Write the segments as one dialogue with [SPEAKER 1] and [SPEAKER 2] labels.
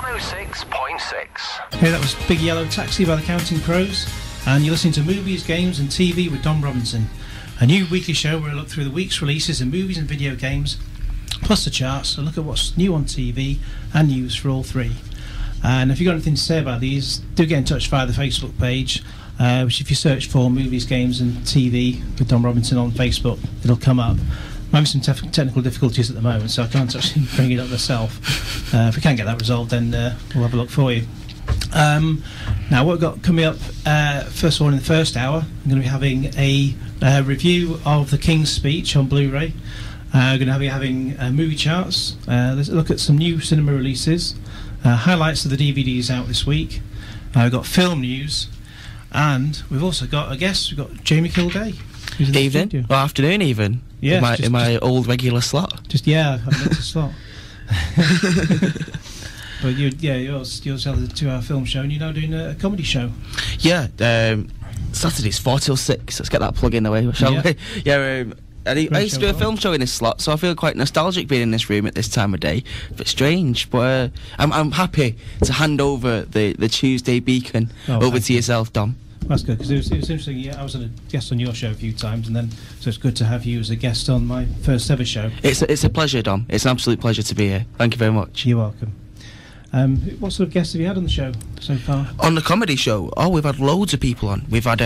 [SPEAKER 1] 106.6.
[SPEAKER 2] Hey, that was Big Yellow Taxi by the Counting Crows, and you're listening to Movies, Games and TV with Dom Robinson, a new weekly show where I look through the week's releases in movies and video games, plus the charts, and look at what's new on TV and news for all three. And if you've got anything to say about these, do get in touch via the Facebook page, which if you search for Movies, Games and TV with Dom Robinson on Facebook, it'll come up. I'm having some technical difficulties at the moment, so I can't actually bring it up myself. If we can't get that resolved, then we'll have a look for you. Now, what we've got coming up, first of all, in the first hour, I'm going to be having a review of The King's Speech on Blu-ray. We're going to be having movie charts. Let's look at some new cinema releases, highlights of the DVDs out this week. We've got film news, and we've also got a guest. We've got Jamie Kilday.
[SPEAKER 3] Evening, or afternoon even.
[SPEAKER 2] Yeah,
[SPEAKER 3] in my old regular slot.
[SPEAKER 2] I've got a slot. But you also have the 2-hour film show, and you're now doing a comedy show.
[SPEAKER 3] Yeah, Saturdays 4 till 6. Let's get that plug in the way, shall we? Yeah. I used to do a film show in this slot, so I feel quite nostalgic being in this room at this time of day. A bit strange, but I'm happy to hand over the Tuesday beacon over to yourself, Dom.
[SPEAKER 2] That's good, because it was interesting. Yeah, I was a guest on your show a few times, and then so it's good to have you as a guest on my first ever show.
[SPEAKER 3] It's a pleasure, Dom. It's an absolute pleasure to be here. Thank you very much.
[SPEAKER 2] You're welcome. What sort of guests have you had on the show so far?
[SPEAKER 3] On the comedy show, we've had loads of people on. We've had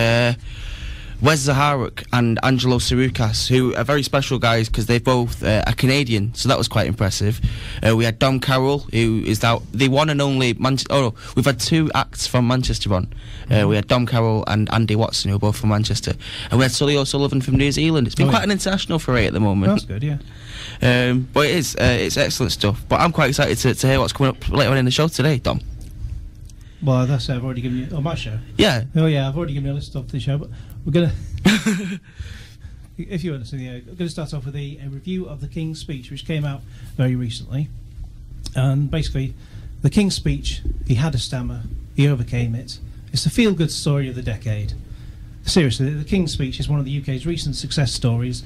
[SPEAKER 3] Wes Zaharuk and Angelo Sarukas, who are very special guys because they both are Canadian, so that was quite impressive. We had Dom Carroll, who is the one and only we've had 2 acts from Manchester on. We had Dom Carroll and Andy Watson, who are both from Manchester, and we had Sully O'Sullivan from New Zealand. It's been quite an international foray at the moment.
[SPEAKER 2] That's good, yeah.
[SPEAKER 3] But it's excellent stuff. But I'm quite excited to hear what's coming up later on in the show today, Dom.
[SPEAKER 2] Well, that's I've already given you on my show.
[SPEAKER 3] Yeah.
[SPEAKER 2] Oh yeah, I've already given you a list of the show, but we're gonna. If you understand, I'm going to start off with a review of The King's Speech, which came out very recently. And basically, The King's Speech, he had a stammer, he overcame it. It's the feel-good story of the decade. Seriously, The King's Speech is one of the UK's recent success stories,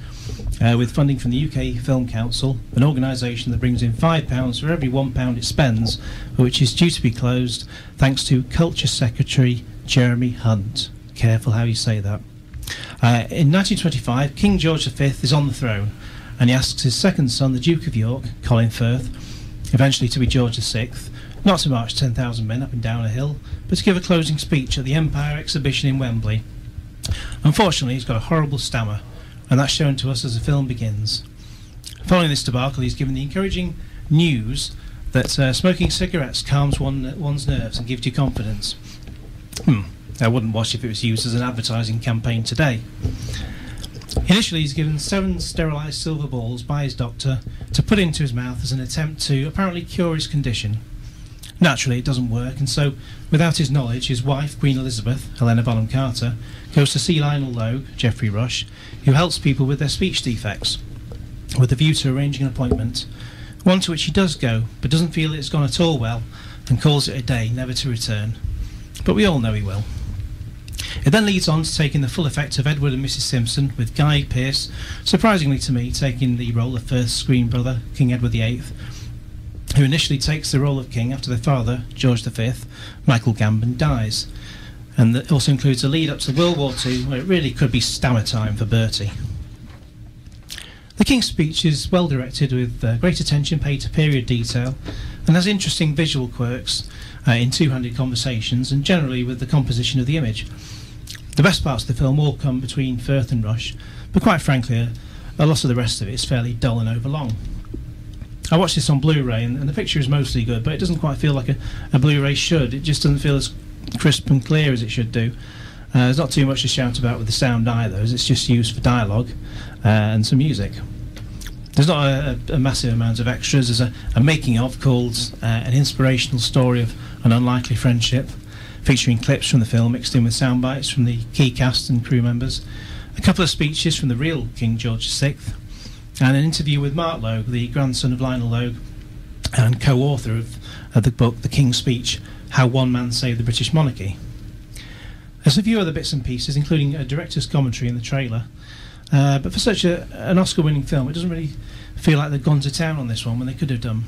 [SPEAKER 2] with funding from the UK Film Council, an organisation that brings in £5 for every £1 it spends, which is due to be closed thanks to Culture Secretary Jeremy Hunt. Careful how you say that. In 1925, King George V is on the throne, and he asks his second son, the Duke of York, Colin Firth, eventually to be George VI, not to march 10,000 men up and down a hill, but to give a closing speech at the Empire Exhibition in Wembley. Unfortunately, he's got a horrible stammer, and that's shown to us as the film begins. Following this debacle, he's given the encouraging news that smoking cigarettes calms one's nerves and gives you confidence. I wouldn't watch if it was used as an advertising campaign today. Initially, he's given 7 sterilised silver balls by his doctor to put into his mouth as an attempt to apparently cure his condition. Naturally, it doesn't work, and so, without his knowledge, his wife, Queen Elizabeth, Helena Bonham Carter, goes to see Lionel Logue, Geoffrey Rush, who helps people with their speech defects, with a view to arranging an appointment, one to which he does go, but doesn't feel it's gone at all well, and calls it a day, never to return. But we all know he will. It then leads on to taking the full effect of Edward and Mrs Simpson, with Guy Pearce, surprisingly to me, taking the role of first screen brother, King Edward VIII, who initially takes the role of king after their father, George V, Michael Gambon, dies. And that also includes a lead up to World War II, where it really could be stammer time for Bertie. The King's Speech is well directed, with great attention paid to period detail, and has interesting visual quirks in two-handed conversations, and generally with the composition of the image. The best parts of the film all come between Firth and Rush, but quite frankly, a lot of the rest of it is fairly dull and overlong. I watched this on Blu-ray, and the picture is mostly good, but it doesn't quite feel like a Blu-ray should. It just doesn't feel as crisp and clear as it should do. There's not too much to shout about with the sound either, as it's just used for dialogue and some music. There's not a massive amount of extras. There's a making-of called An Inspirational Story of an Unlikely Friendship, featuring clips from the film mixed in with sound bites from the key cast and crew members, a couple of speeches from the real King George VI, and an interview with Mark Logue, the grandson of Lionel Logue and co-author of the book The King's Speech, How One Man Saved the British Monarchy. There's a few other bits and pieces, including a director's commentary in the trailer, but for such an Oscar-winning film, it doesn't really feel like they've gone to town on this one when they could have done.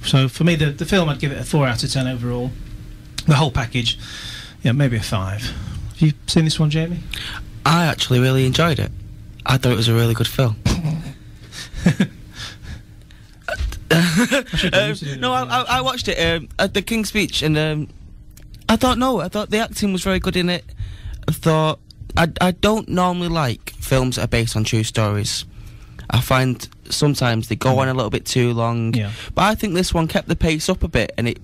[SPEAKER 2] So for me, the film, I'd give it a 4 out of 10 overall. The whole package, yeah, maybe a 5. Have you seen this one, Jamie?
[SPEAKER 3] I actually really enjoyed it. I thought it was a really good film. No, I watched it at the King's Speech, and I thought the acting was very good in it. I thought I don't normally like films that are based on true stories. I find sometimes they go on a little bit too long.
[SPEAKER 2] Yeah.
[SPEAKER 3] But I think this one kept the pace up a bit, and it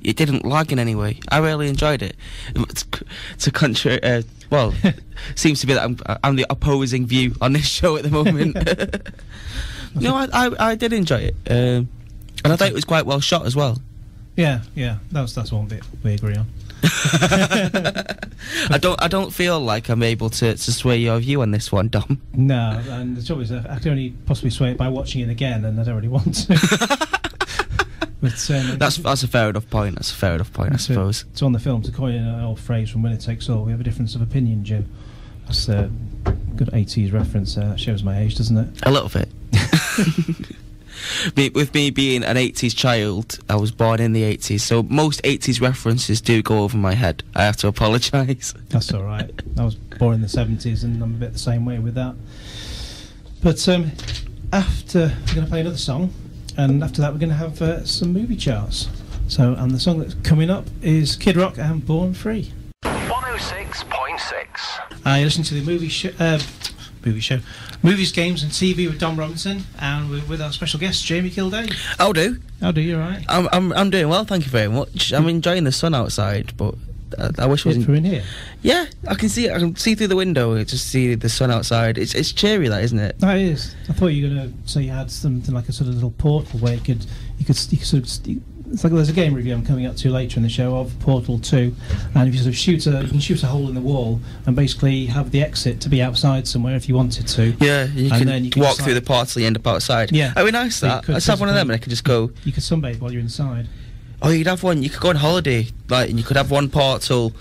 [SPEAKER 3] didn't lag in any way. I really enjoyed it. To contrary, well, seems to be that I'm the opposing view on this show at the moment. No, I did enjoy it, and I thought it was quite well shot as well.
[SPEAKER 2] Yeah, that's one bit we agree on.
[SPEAKER 3] I don't feel like I'm able to sway your view on this one, Dom.
[SPEAKER 2] No, and the trouble is I can only possibly sway it by watching it again, and I don't really want to. But,
[SPEAKER 3] that's a fair enough point. I suppose.
[SPEAKER 2] It's on the film, to coin an old phrase from Winner Takes All. We have a difference of opinion, Jim. That's a good 80s reference. That shows my age, doesn't it?
[SPEAKER 3] A little bit. With me being an 80s child, I was born in the 80s, so most 80s references do go over my head. I have to apologise.
[SPEAKER 2] That's all right. I was born in the 70s, and I'm a bit the same way with that. But after, we're going to play another song, and after that we're going to have some movie charts. So, and the song that's coming up is Kid Rock and Born Free.
[SPEAKER 1] 106.6.
[SPEAKER 2] You're listening to the movie show, Movies, Games and TV with Dom Robinson, and we're with our special guest, Jamie Kilday.
[SPEAKER 3] How do
[SPEAKER 2] you alright?
[SPEAKER 3] I'm doing well, thank you very much. I'm enjoying the sun outside, but I wish it wasn't.
[SPEAKER 2] We're in here.
[SPEAKER 3] Yeah, I can see it. I can see through the window. I just see the sun outside. It's cheery, that, isn't it?
[SPEAKER 2] That is. I thought you were going to say you had something like a sort of little portal where you could sort of. It's like there's a game review I'm coming up to later in the show of Portal 2, and if you sort of you can shoot a hole in the wall and basically have the exit to be outside somewhere if you wanted to.
[SPEAKER 3] Yeah, you can walk through the portal, you end up outside.
[SPEAKER 2] Yeah,
[SPEAKER 3] that'd be nice. That let's have one of them, and I could just go.
[SPEAKER 2] You could sunbathe while you're inside.
[SPEAKER 3] Oh, you'd have one. You could go on holiday, and you could have one portal.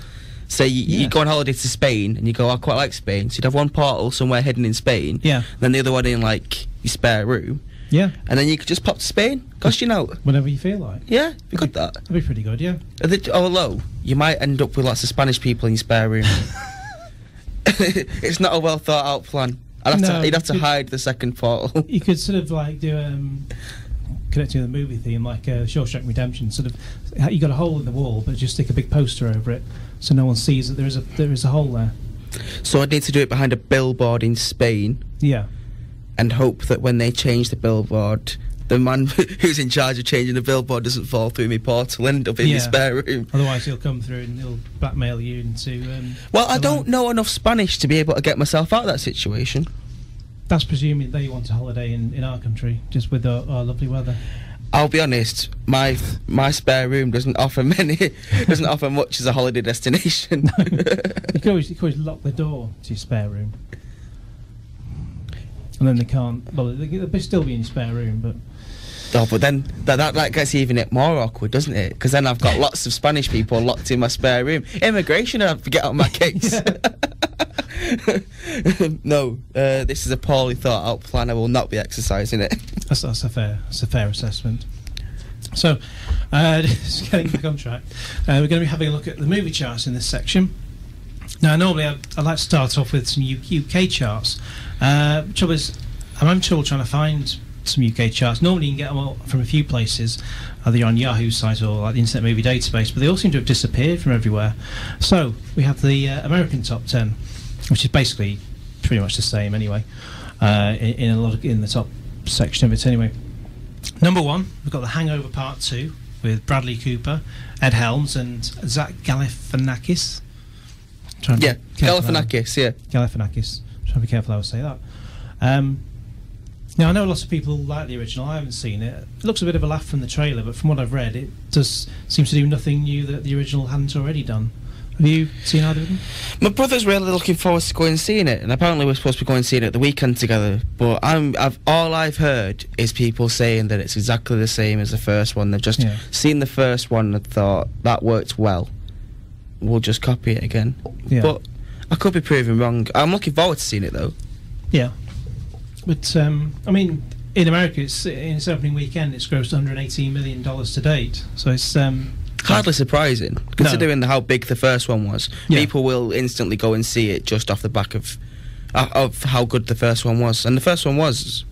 [SPEAKER 3] Say you go on holiday to Spain, and you go, I quite like Spain, so you'd have one portal somewhere hidden in Spain.
[SPEAKER 2] Yeah.
[SPEAKER 3] Then the other one in your spare room.
[SPEAKER 2] Yeah.
[SPEAKER 3] And then you could just pop to Spain, cost you out.
[SPEAKER 2] Whenever you feel like.
[SPEAKER 3] Yeah, you could that.
[SPEAKER 2] That'd be pretty good, yeah.
[SPEAKER 3] Although, you might end up with lots of Spanish people in your spare room. It's not a well thought out plan. You'd have to hide the second portal.
[SPEAKER 2] You could sort of do connecting with the movie theme, like Shawshank Redemption. Sort of, you got a hole in the wall, but just stick a big poster over it, so no one sees that there is a hole there.
[SPEAKER 3] So I'd need to do it behind a billboard in Spain.
[SPEAKER 2] Yeah.
[SPEAKER 3] And hope that when they change the billboard, the man who's in charge of changing the billboard doesn't fall through my portal and end up in my spare room.
[SPEAKER 2] Otherwise he'll come through and he'll blackmail you into...
[SPEAKER 3] well, I don't know enough Spanish to be able to get myself out of that situation.
[SPEAKER 2] That's presuming they want a holiday in our country, just with our lovely weather.
[SPEAKER 3] I'll be honest, my spare room doesn't offer much as a holiday destination.
[SPEAKER 2] No. You can always lock the door to your spare room. And then they can't. Well, they'll still be in your spare room, but.
[SPEAKER 3] Oh, but then that gets even more awkward, doesn't it? Because then I've got lots of Spanish people locked in my spare room. Immigration, I'd get on my case. No, this is a poorly thought out plan. I will not be exercising it.
[SPEAKER 2] That's a fair assessment. So, just getting back on track, we're going to be having a look at the movie charts in this section. Now, normally I'd like to start off with some UK charts. Trouble is, I'm having trouble trying to find some UK charts. Normally you can get them from a few places, either on Yahoo's site or like the Internet Movie Database, but they all seem to have disappeared from everywhere. So we have the American top 10, which is basically pretty much the same anyway, in the top section of it anyway. Number 1, we've got The Hangover Part 2 with Bradley Cooper, Ed Helms and Zach Galifianakis.
[SPEAKER 3] Galifianakis, yeah.
[SPEAKER 2] Galifianakis. Trying to be careful how I say that. Now, I know lots of people like the original. I haven't seen it. It looks a bit of a laugh from the trailer, but from what I've read, it does seem to do nothing new that the original hadn't already done. Have you seen either of them?
[SPEAKER 3] My brother's really looking forward to going and seeing it, and apparently we're supposed to be going and seeing it at the weekend together. But all I've heard is people saying that it's exactly the same as the first one. They've just seen the first one and thought that worked well. We'll just copy it again. Yeah. But I could be proven wrong. I'm looking forward to seeing it though.
[SPEAKER 2] Yeah. But I mean, in America, it's in its opening weekend, it's grossed $118 million to date. So it's
[SPEAKER 3] hardly surprising, considering how big the first one was.
[SPEAKER 2] Yeah.
[SPEAKER 3] People will instantly go and see it just off the back of how good the first one was, and the first one was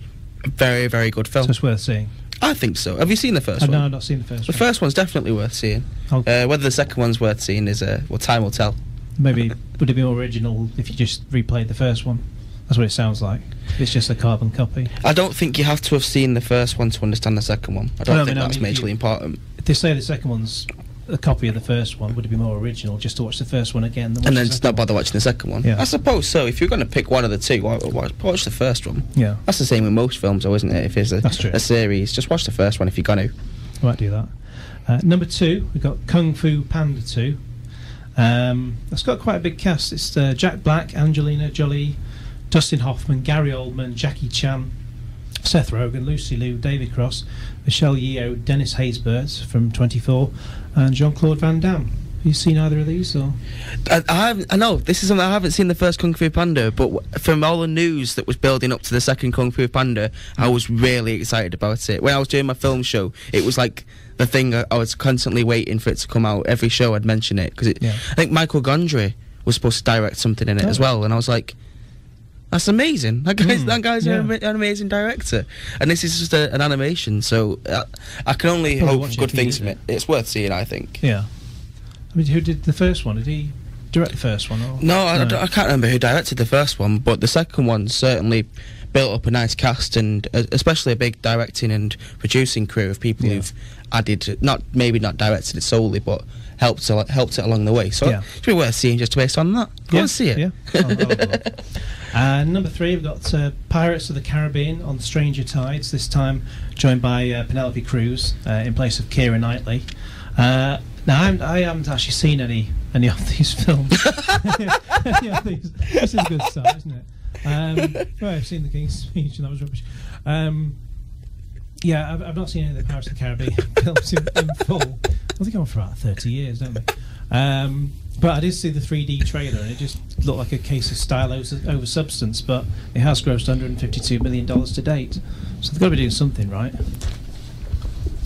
[SPEAKER 3] a very, very good film.
[SPEAKER 2] So it's worth seeing.
[SPEAKER 3] I think so. Have you seen the first one?
[SPEAKER 2] No, I've not seen the first
[SPEAKER 3] The
[SPEAKER 2] one.
[SPEAKER 3] first one's definitely worth seeing. Whether the second one's worth seeing is well, time will tell.
[SPEAKER 2] Maybe would it be more original if you just replayed the first one? That's what it sounds like. It's just a carbon copy.
[SPEAKER 3] I don't think you have to have seen the first one to understand the second one. I don't think that's majorly important.
[SPEAKER 2] If they say the second one's a copy of the first one, would it be more original just to watch the first one again?
[SPEAKER 3] And then not bother watching the second one?
[SPEAKER 2] Yeah.
[SPEAKER 3] I suppose so. If you're going to pick one of the two, watch the first one.
[SPEAKER 2] Yeah.
[SPEAKER 3] That's the same with most films, though, isn't it? If it's a series, just watch the first one if you're going to.
[SPEAKER 2] I might do that. Number 2, we've got Kung Fu Panda 2. That's got quite a big cast. It's Jack Black, Angelina Jolie, Dustin Hoffman, Gary Oldman, Jackie Chan, Seth Rogen, Lucy Liu, David Cross, Michelle Yeoh, Dennis Haysbert from 24, and Jean-Claude Van Damme. Have you seen either of these? Or?
[SPEAKER 3] I know this is something I haven't seen the first Kung Fu Panda, but from all the news that was building up to the second Kung Fu Panda, I was really excited about it. When I was doing my film show, it was like the thing I was constantly waiting for it to come out. Every show I'd mention it because I think Michael Gondry was supposed to direct something in it as well, and I was like, that's amazing. That guy's an amazing director. And this is just an animation, so I can only hope good things from it. It's worth seeing, I think.
[SPEAKER 2] Yeah. I mean, who did the first one? Did he direct the first one? Or?
[SPEAKER 3] No, I can't remember who directed the first one, but the second one certainly built up a nice cast, and especially a big directing and producing crew of people who've added, maybe not directed it solely, but helped it along the way. So it's be worth seeing just based on that. Go and see it.
[SPEAKER 2] Yeah. I'll have a look. Number 3, we've got Pirates of the Caribbean on Stranger Tides, this time joined by Penelope Cruz in place of Keira Knightley. Now, I haven't actually seen any of these films. This is a good start, isn't it? Well, I've seen The King's Speech, and that was rubbish. I've not seen any of the Pirates of the Caribbean films in full. I think I'm for about 30 years, don't they? But I did see the 3D trailer, and it just looked like a case of style over substance. But it has grossed $152 million to date, so they've got to be doing something right.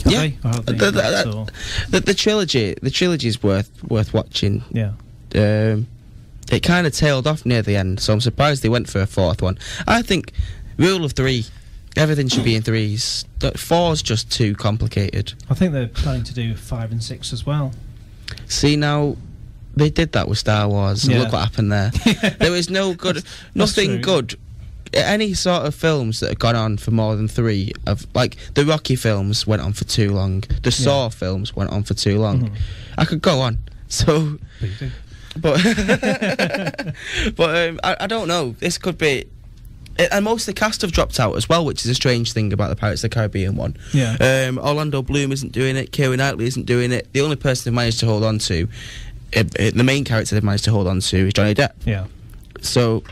[SPEAKER 3] The trilogy is worth watching.
[SPEAKER 2] Yeah.
[SPEAKER 3] It kind of tailed off near the end, so I'm surprised they went for a fourth one. I think rule of 3. Everything should be in 3s. 4's just too complicated.
[SPEAKER 2] I think they're planning to do 5 and 6 as well.
[SPEAKER 3] See, now they did that with Star Wars, and look what happened there. There was nothing good. Any sort of films that have gone on for more than 3, like the Rocky films went on for too long. The Saw films went on for too long. I could go on. So, but I don't know. This could be. And most of the cast have dropped out as well, which is a strange thing about the Pirates of the Caribbean one. Yeah. Orlando Bloom isn't doing it. Keira Knightley isn't doing it. The only person they've managed to hold on to, the main character they've managed to hold on to, is Johnny Depp.
[SPEAKER 2] Yeah.
[SPEAKER 3] So,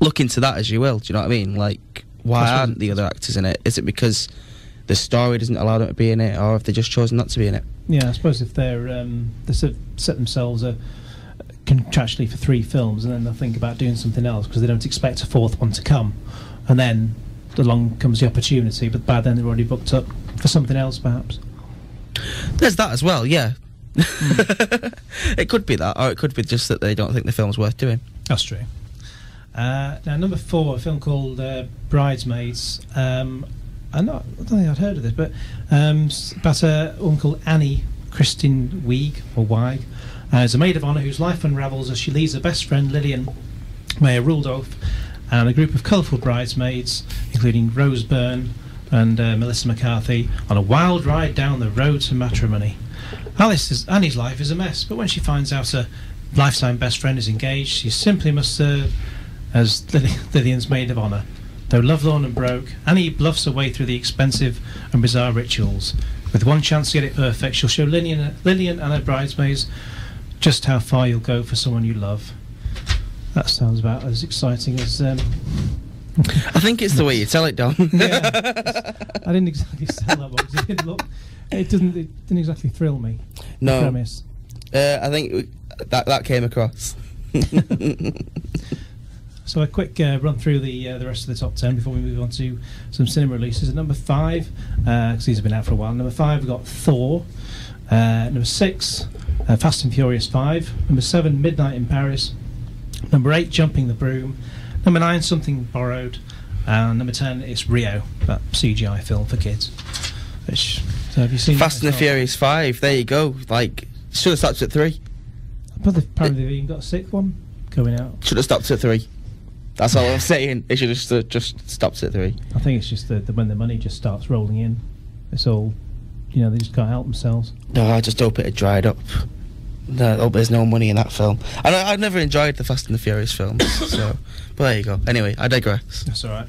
[SPEAKER 3] look into that as you will. Do you know what I mean? Like, why aren't the other actors in it? Is it because the story doesn't allow them to be in it, or have they just chosen not to be in it?
[SPEAKER 2] Yeah, I suppose if they sort of set themselves contractually for 3 films, and then they'll think about doing something else because they don't expect a 4th one to come, and then along comes the opportunity, but by then they're already booked up for something else, perhaps.
[SPEAKER 3] There's that as well, yeah. It could be that, or it could be just that they don't think the film's worth doing.
[SPEAKER 2] That's true. Now, number 4, a film called Bridesmaids. I don't think I'd heard of this, but about a woman called Annie Kristin Wiig, as a maid of honour whose life unravels as she leaves her best friend Lillian Mayer Rudolph and a group of colourful bridesmaids, including Rose Byrne and Melissa McCarthy, on a wild ride down the road to matrimony. Annie's life is a mess, but when she finds out her lifetime best friend is engaged, she simply must serve as Lillian's maid of honour. Though lovelorn and broke, Annie bluffs her way through the expensive and bizarre rituals. With one chance to get it perfect, she'll show Lillian and her bridesmaids just how far you'll go for someone you love. That sounds about as exciting as... I
[SPEAKER 3] think it's the way you tell it, Don.
[SPEAKER 2] Yeah. I didn't exactly sell that one because it didn't exactly thrill me.
[SPEAKER 3] No.
[SPEAKER 2] The premise.
[SPEAKER 3] I think that came across.
[SPEAKER 2] So a quick run through the rest of the top 10 before we move on to some cinema releases. At number 5, because these have been out for a while. Number 5, we've got Thor. Number 6, Fast and Furious 5. Number 7, Midnight in Paris. Number 8, Jumping the Broom. Number 9, Something Borrowed. And number 10, it's Rio, that CGI film for kids. So have you seen
[SPEAKER 3] Fast and the Furious 5? There you go. Like, should have stopped at 3.
[SPEAKER 2] Probably they've even got a 6th one going out.
[SPEAKER 3] Should have stopped at 3. That's all I'm saying. It should have just stopped at 3.
[SPEAKER 2] I think it's just when the money just starts rolling in, it's all, they just can't help themselves.
[SPEAKER 3] No, I just hope it had dried up. No, I hope there's no money in that film. And I've never enjoyed the Fast and the Furious films, so. But there you go. Anyway, I digress.
[SPEAKER 2] That's all right.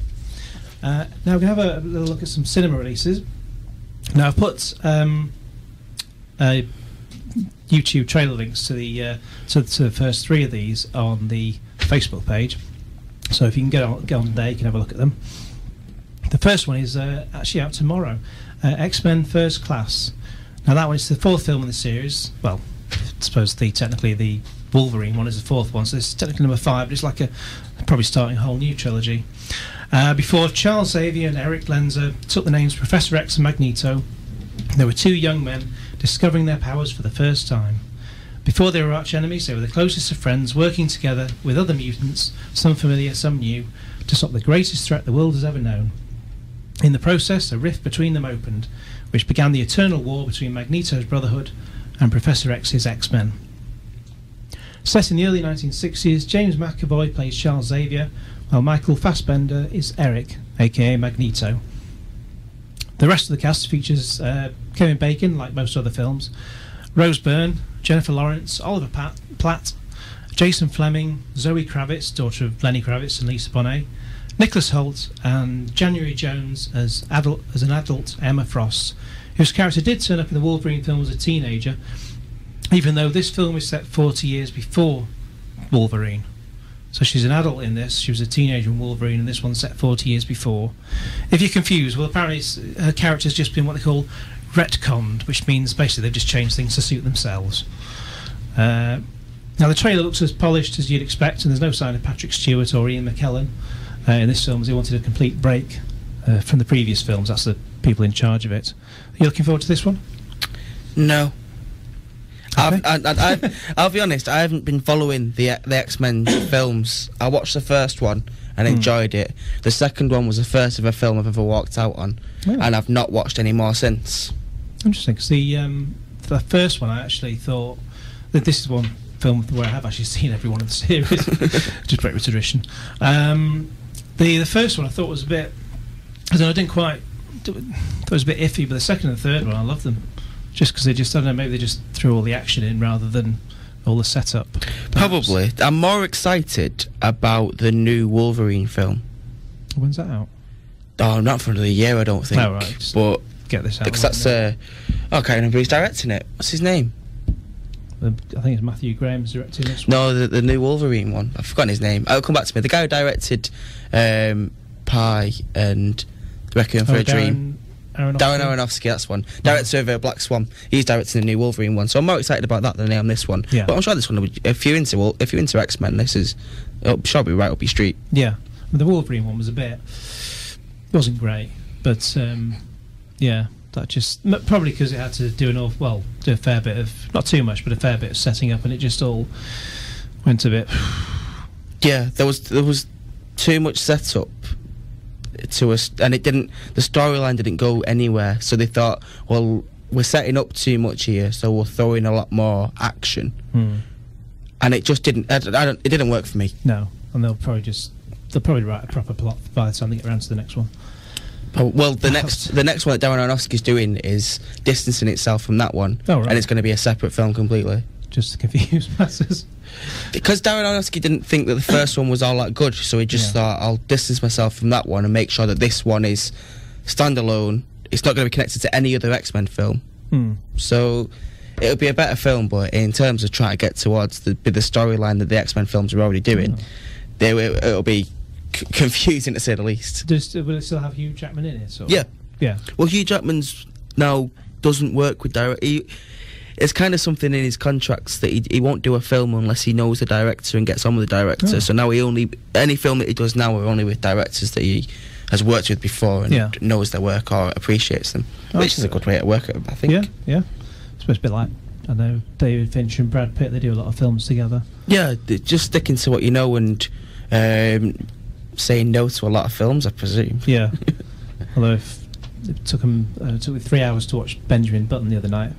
[SPEAKER 2] Now we're going to have a little look at some cinema releases. Now I've put YouTube trailer links to the first 3 of these on the Facebook page. So if you can get on there, you can have a look at them. The first one is actually out tomorrow. X-Men First Class. Now that one is the 4th film in the series. Well, I suppose technically the Wolverine one is the 4th one, so it's technically number 5, but it's like probably starting a whole new trilogy. Before Charles Xavier and Eric Lenzer took the names Professor X and Magneto, there were 2 young men discovering their powers for the first time. Before they were arch enemies, they were the closest of friends, working together with other mutants, some familiar, some new, to stop the greatest threat the world has ever known. In the process, a rift between them opened, which began the eternal war between Magneto's Brotherhood and Professor X's X-Men. Set in the early 1960s, James McAvoy plays Charles Xavier, while Michael Fassbender is Eric, aka Magneto. The rest of the cast features Kevin Bacon, like most other films, Rose Byrne, Jennifer Lawrence, Oliver Platt, Jason Fleming, Zoe Kravitz, daughter of Lenny Kravitz and Lisa Bonet, Nicholas Hoult, and January Jones as an adult Emma Frost, whose character did turn up in the Wolverine film as a teenager, even though this film is set 40 years before Wolverine. So she's an adult in this, she was a teenager in Wolverine, and this one's set 40 years before. If you're confused, well, apparently her character's just been what they call retconned, which means basically they've just changed things to suit themselves. Now the trailer looks as polished as you'd expect, and there's no sign of Patrick Stewart or Ian McKellen in this film, as they wanted a complete break from the previous films. That's the people in charge of it. Are you looking forward to this one?
[SPEAKER 3] No.
[SPEAKER 2] Okay.
[SPEAKER 3] I'll be honest, I haven't been following the X-Men films. I watched the first one and enjoyed it. The second one was the first ever film I've ever walked out on, and I've not watched any more since. Interesting,
[SPEAKER 2] because the first one I actually thought that this is one film where I have actually seen every one of the series, just break with tradition. The first one I thought was a bit, I didn't quite, thought it was a bit iffy, but the second and third one I loved them. Just because they just, I don't know, maybe they just threw all the action in rather than all the setup. Perhaps.
[SPEAKER 3] Probably. I'm more excited about the new Wolverine film.
[SPEAKER 2] When's that out?
[SPEAKER 3] Oh, not for another year, I don't think.
[SPEAKER 2] Oh, right. Just
[SPEAKER 3] but
[SPEAKER 2] get this out.
[SPEAKER 3] Because that's I can't remember who's directing it. What's his name?
[SPEAKER 2] I think it's Matthew Graham's directing this one.
[SPEAKER 3] No, the new Wolverine one. I've forgotten his name. It'll come back to me. The guy who directed Pie and Requiem for a Dream. Darren Aronofsky, that's one. Director of Black Swan. He's directing the new Wolverine one, so I'm more excited about that than I am this one.
[SPEAKER 2] Yeah.
[SPEAKER 3] But I'm sure this one will be, if you're into X-Men, it'll sure be right up your street.
[SPEAKER 2] Yeah, the Wolverine one was wasn't great, but yeah, that just probably because it had to do a fair bit of, not too much, but a fair bit of setting up, and it just all went a bit.
[SPEAKER 3] Yeah, there was too much setup to us, and the storyline didn't go anywhere, so they thought, well, we're setting up too much here, so we'll throw in a lot more action. And it just didn't it didn't work for me.
[SPEAKER 2] No, and they'll probably write a proper plot by the time they get around to the next one.
[SPEAKER 3] Oh, well, the next one that Darren Aronofsky's doing is distancing itself from that one, and it's going to be a separate film completely.
[SPEAKER 2] Just to confuse masses.
[SPEAKER 3] Because Darren Aronofsky didn't think that the first one was all that good, so he just thought, I'll distance myself from that one and make sure that this one is standalone. It's not going to be connected to any other X-Men film. So it'll be a better film, but in terms of trying to get towards the storyline that the X-Men films are already doing, it'll be confusing to say the least.
[SPEAKER 2] Will it still have Hugh Jackman in it? Or?
[SPEAKER 3] Yeah. Well, Hugh Jackman's now doesn't work with direct. it's kind of something in his contracts that he won't do a film unless he knows the director and gets on with the director.
[SPEAKER 2] Oh.
[SPEAKER 3] So now any film that he does now are only with directors that he has worked with before and knows their work or appreciates them, which is a good way to work, I think.
[SPEAKER 2] Yeah. It's supposed to be like, I know, David Fincher and Brad Pitt, they do a lot of films together. Yeah,
[SPEAKER 3] just sticking to what you know and saying no to a lot of films, I presume.
[SPEAKER 2] Yeah. Although it took me 3 hours to watch Benjamin Button the other night.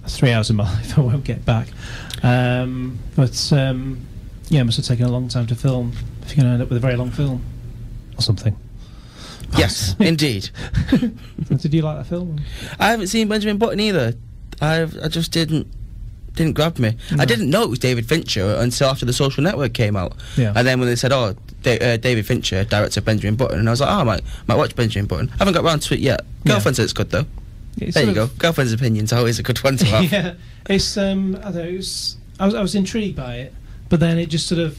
[SPEAKER 2] That's 3 hours of my life I won't get back. It must have taken a long time to film if you're going to end up with a very long film or something.
[SPEAKER 3] Yes, indeed.
[SPEAKER 2] Did you like that film?
[SPEAKER 3] I haven't seen Benjamin Button either. I just didn't grab me. No. I didn't know it was David Fincher until after The Social Network came out.
[SPEAKER 2] Yeah.
[SPEAKER 3] And then when they said, David Fincher, director of Benjamin Button, and I was like, I might watch Benjamin Button. I haven't got round to it yet. Girlfriend said it's good though. There you go. Girlfriend's opinion's always a good one to have.
[SPEAKER 2] Yeah, it's I don't know. I was intrigued by it, but then it just sort of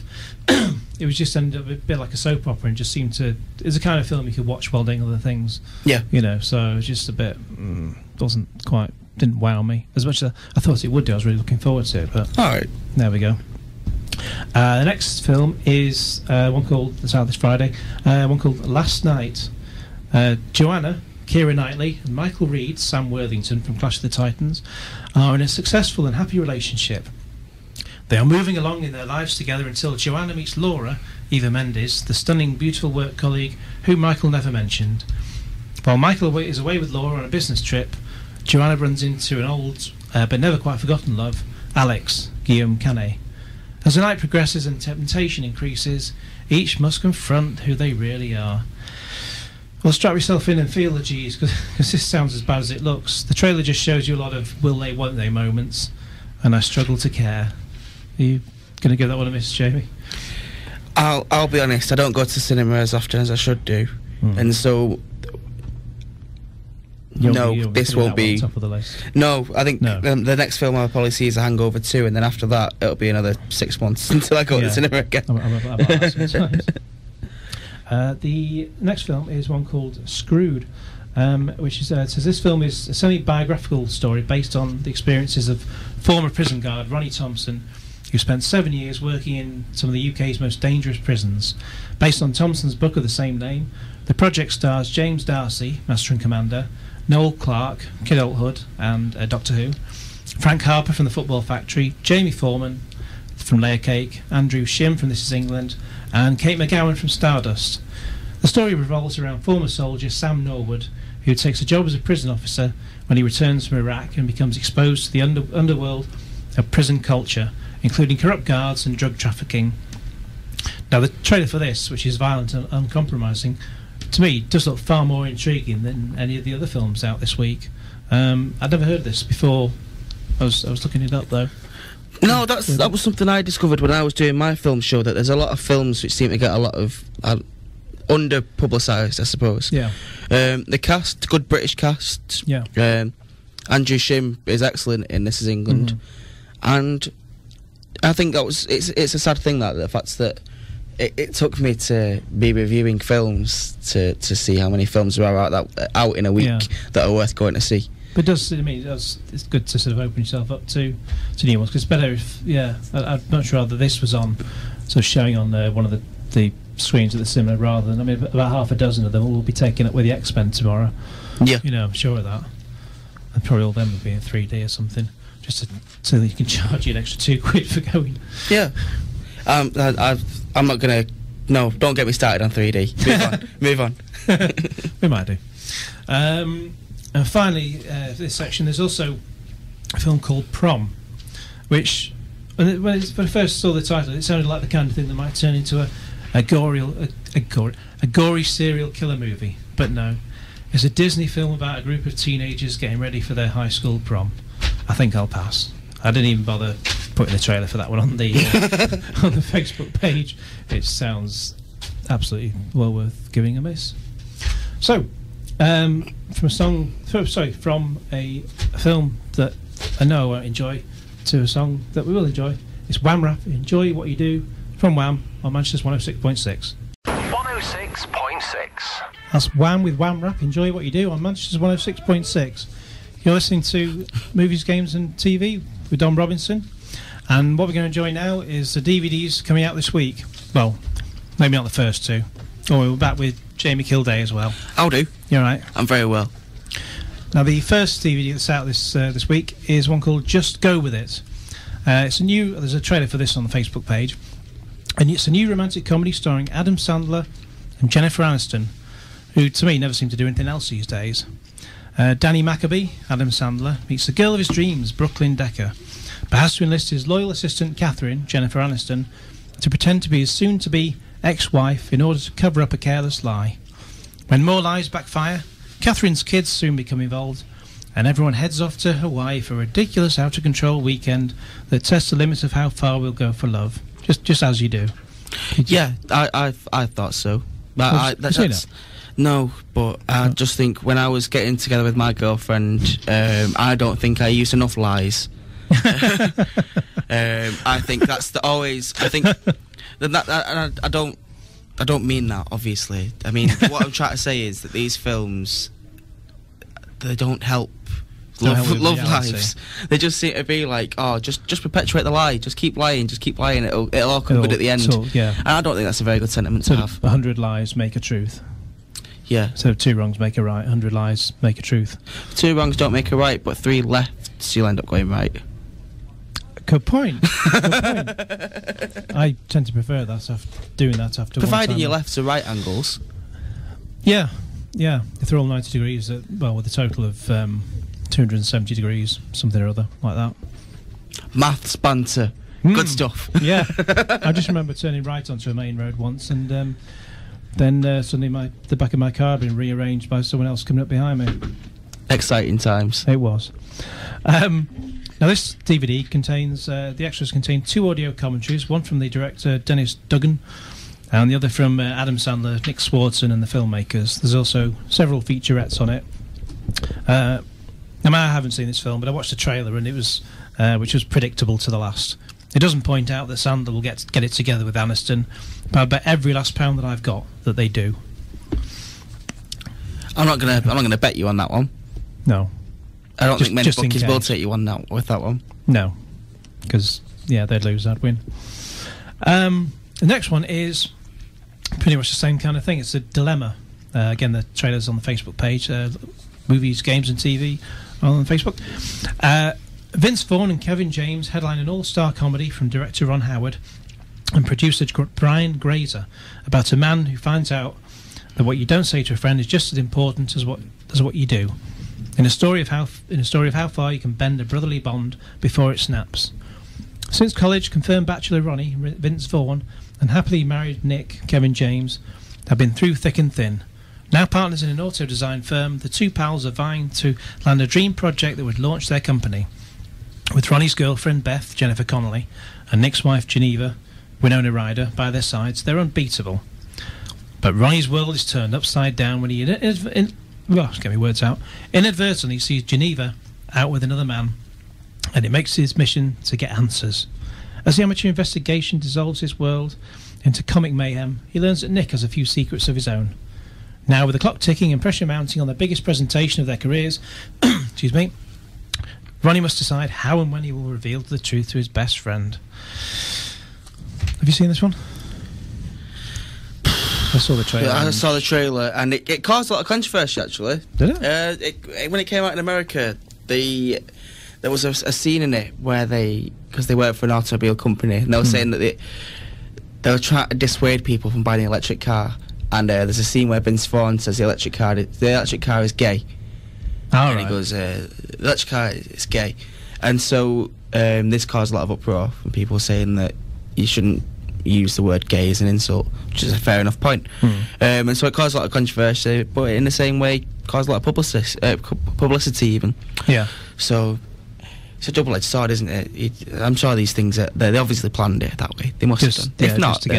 [SPEAKER 2] it was just ended up a bit like a soap opera, and just seemed to. It's a kind of film you could watch while doing other things.
[SPEAKER 3] Yeah,
[SPEAKER 2] So it was just a bit didn't wow me as much as I thought it would do. I was really looking forward to it, but
[SPEAKER 3] all right,
[SPEAKER 2] there we go. The next film is one called it's out this Friday. One called Last Night. Joanna, Keira Knightley, and Michael Reed, Sam Worthington from Clash of the Titans, are in a successful and happy relationship. They are moving along in their lives together until Joanna meets Laura, Eva Mendes, the stunning, beautiful work colleague whom Michael never mentioned. While Michael is away with Laura on a business trip, Joanna runs into an old but never quite forgotten love, Alex, Guillaume Canet. As the night progresses and temptation increases, each must confront who they really are. Well, strap yourself in and feel the G's, because this sounds as bad as it looks. The trailer just shows you a lot of will they, won't they moments, and I struggle to care. Are you going to give that one a miss, Jamie?
[SPEAKER 3] I'll be honest, I don't go to cinema as often as I should do, and so this won't be
[SPEAKER 2] top of the list.
[SPEAKER 3] No, I think the next film I'll probably see is A Hangover 2, and then after that it'll be another 6 months until I go to the cinema again.
[SPEAKER 2] I'm about that sometimes. The next film is one called Screwed, which is says this film is a semi-biographical story based on the experiences of former prison guard Ronnie Thompson, who spent 7 years working in some of the UK's most dangerous prisons. Based on Thompson's book of the same name, the project stars James Darcy, Master and Commander, Noel Clarke, Kid Adulthood and Doctor Who, Frank Harper from The Football Factory, Jamie Foreman from Layer Cake, Andrew Shim from This Is England, and Kate McGowan from Stardust. The story revolves around former soldier Sam Norwood, who takes a job as a prison officer when he returns from Iraq and becomes exposed to the underworld of prison culture, including corrupt guards and drug trafficking. Now, the trailer for this, which is violent and uncompromising, to me does look far more intriguing than any of the other films out this week. I'd never heard of this before. I was looking it up though.
[SPEAKER 3] No, that was something I discovered when I was doing my film show, that there's a lot of films which seem to get a lot of under-publicised, I suppose.
[SPEAKER 2] Yeah.
[SPEAKER 3] The cast, good British cast.
[SPEAKER 2] Yeah.
[SPEAKER 3] Andrew Shim is excellent in This Is England, and I think it's a sad thing that the fact that it took me to be reviewing films to see how many films there are out in a week that are worth going to see.
[SPEAKER 2] But it's good to sort of open yourself up to new ones, because it's better if I'd much rather this was on, sort of showing on one of the screens at the cinema, rather than about half a dozen of them will be taken up with the X-Men tomorrow.
[SPEAKER 3] Yeah,
[SPEAKER 2] I'm sure of that. And probably all of them will be in 3D or something, just so that you can charge you an extra £2 for going.
[SPEAKER 3] Yeah. I'm not gonna. No, don't get me started on 3D. Move on.
[SPEAKER 2] We might do. And finally, this section, there's also a film called Prom, which, when I first saw the title, it sounded like the kind of thing that might turn into a gory serial killer movie. But no, it's a Disney film about a group of teenagers getting ready for their high school prom. I think I'll pass. I didn't even bother putting the trailer for that one on the on the Facebook page. It sounds absolutely well worth giving a miss. So, from a film that I know I won't enjoy to a song that we will enjoy. It's Wham Rap, Enjoy What You Do, from Wham on Manchester's 106.6.
[SPEAKER 1] 106.6.
[SPEAKER 2] That's Wham with Wham Rap, Enjoy What You Do on Manchester's 106.6. You're listening to Movies, Games and TV with Don Robinson. And what we're going to enjoy now is the DVDs coming out this week. Well, maybe not the first two. Oh, we're back with Jamie Kilday as well.
[SPEAKER 3] I'll do.
[SPEAKER 2] You're right.
[SPEAKER 3] I'm very well.
[SPEAKER 2] Now, the first DVD that's out this week is one called Just Go With It. There's a trailer for this on the Facebook page. And it's a new romantic comedy starring Adam Sandler and Jennifer Aniston, who to me never seem to do anything else these days. Danny Maccabee, Adam Sandler, meets the girl of his dreams, Brooklyn Decker, but has to enlist his loyal assistant Catherine, Jennifer Aniston, to pretend to be his soon-to-be ex-wife in order to cover up a careless lie. When more lies backfire, Catherine's kids soon become involved, and everyone heads off to Hawaii for a ridiculous out-of-control weekend that tests the limits of how far we'll go for love. Just as you do.
[SPEAKER 3] Yeah, I thought so. But no, but I just think when I was getting together with my girlfriend, I don't think I used enough lies. I think that's always. I think that I don't mean that. Obviously, I mean what I'm trying to say is that these films, they don't help love lives. They just seem to be like, oh, just perpetuate the lie. Just keep lying. It'll all come good at the end.
[SPEAKER 2] Yeah.
[SPEAKER 3] And I don't think that's a very good sentiment to have.
[SPEAKER 2] 100 lies make a truth.
[SPEAKER 3] Yeah.
[SPEAKER 2] So 2 wrongs make a right. 100 lies make a truth.
[SPEAKER 3] 2 wrongs don't make a right, but 3 lefts you'll end up going right.
[SPEAKER 2] Good point. I tend to prefer that after
[SPEAKER 3] providing your lefts are right angles.
[SPEAKER 2] Yeah. If they're all 90 degrees, with a total of 270 degrees, something or other like that.
[SPEAKER 3] Maths banter, good stuff.
[SPEAKER 2] Yeah, I just remember turning right onto a main road once, and then suddenly the back of my car had been rearranged by someone else coming up behind me.
[SPEAKER 3] Exciting times.
[SPEAKER 2] It was. Now this DVD contains the extras contain 2 audio commentaries, one from the director Dennis Dugan, and the other from Adam Sandler, Nick Swardson, and the filmmakers. There's also several featurettes on it. Now, I haven't seen this film, but I watched the trailer, and it was, which was predictable to the last. It doesn't point out that Sandler will get it together with Aniston, but I bet every last pound that I've got that they do.
[SPEAKER 3] I'm not gonna bet you on that one.
[SPEAKER 2] No,
[SPEAKER 3] I don't think many bookies will take you on that with that one.
[SPEAKER 2] No, because they'd lose, I'd win. The next one is pretty much the same kind of thing. It's a dilemma. Again, the trailer's on the Facebook page. Movies, Games and TV on Facebook. Vince Vaughn and Kevin James headline an all-star comedy from director Ron Howard and producer Brian Grazer about a man who finds out that what you don't say to a friend is just as important as what you do. In a story of how far you can bend a brotherly bond before it snaps. Since college, confirmed bachelor Ronnie, Vince Vaughn, and happily married Nick, Kevin James, have been through thick and thin. Now partners in an auto design firm, the 2 pals are vying to land a dream project that would launch their company. With Ronnie's girlfriend, Beth, Jennifer Connelly, and Nick's wife, Geneva, Winona Ryder, by their sides, they're unbeatable. But Ronnie's world is turned upside down when he inadvertently sees Geneva out with another man, and it makes his mission to get answers. As the amateur investigation dissolves his world into comic mayhem, he learns that Nick has a few secrets of his own. Now, with the clock ticking and pressure mounting on the biggest presentation of their careers, excuse me, Ronnie must decide how and when he will reveal the truth to his best friend. Have you seen this one? I saw the trailer.
[SPEAKER 3] I saw the trailer, and it caused a lot of controversy, actually.
[SPEAKER 2] Did it?
[SPEAKER 3] When it came out in America, there was a scene in it where because they work for an automobile company, and they were saying that they were trying to dissuade people from buying an electric car. And there's a scene where Vince Vaughn says the electric car is gay. And he goes, the electric car is gay. And so this caused a lot of uproar from people saying that you shouldn't use the word gay as an insult, which is a fair enough point. And so it caused a lot of controversy, but in the same way caused a lot of publicity even.
[SPEAKER 2] Yeah.
[SPEAKER 3] So it's a double-edged sword, isn't it? I'm sure these things they obviously planned it that way. They must have done. If not,
[SPEAKER 2] to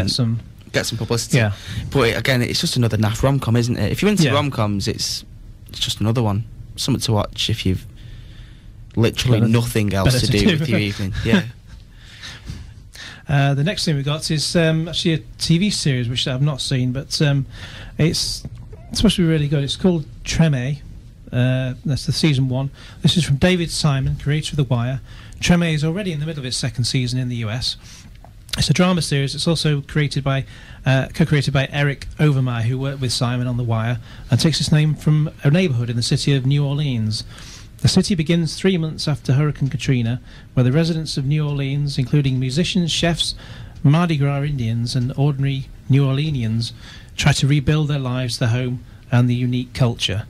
[SPEAKER 2] get some
[SPEAKER 3] publicity.
[SPEAKER 2] Yeah.
[SPEAKER 3] But again, it's just another naff rom-com, isn't it? If you're into rom-coms, it's just another one. Something to watch if you've literally nothing else to do with your evening. Yeah.
[SPEAKER 2] The next thing we got is actually a TV series which I've not seen, but it's supposed to be really good. It's called Treme, That's the season 1. This is from David Simon, creator of The Wire. Treme is already in the middle of its second season in the US. It's a drama series. It's also co-created by Eric Overmyer, who worked with Simon on The Wire, and takes its name from a neighborhood in the city of New Orleans. The city begins 3 months after Hurricane Katrina, where the residents of New Orleans, including musicians, chefs, Mardi Gras Indians, and ordinary New Orleanians, try to rebuild their lives, their home, and the unique culture.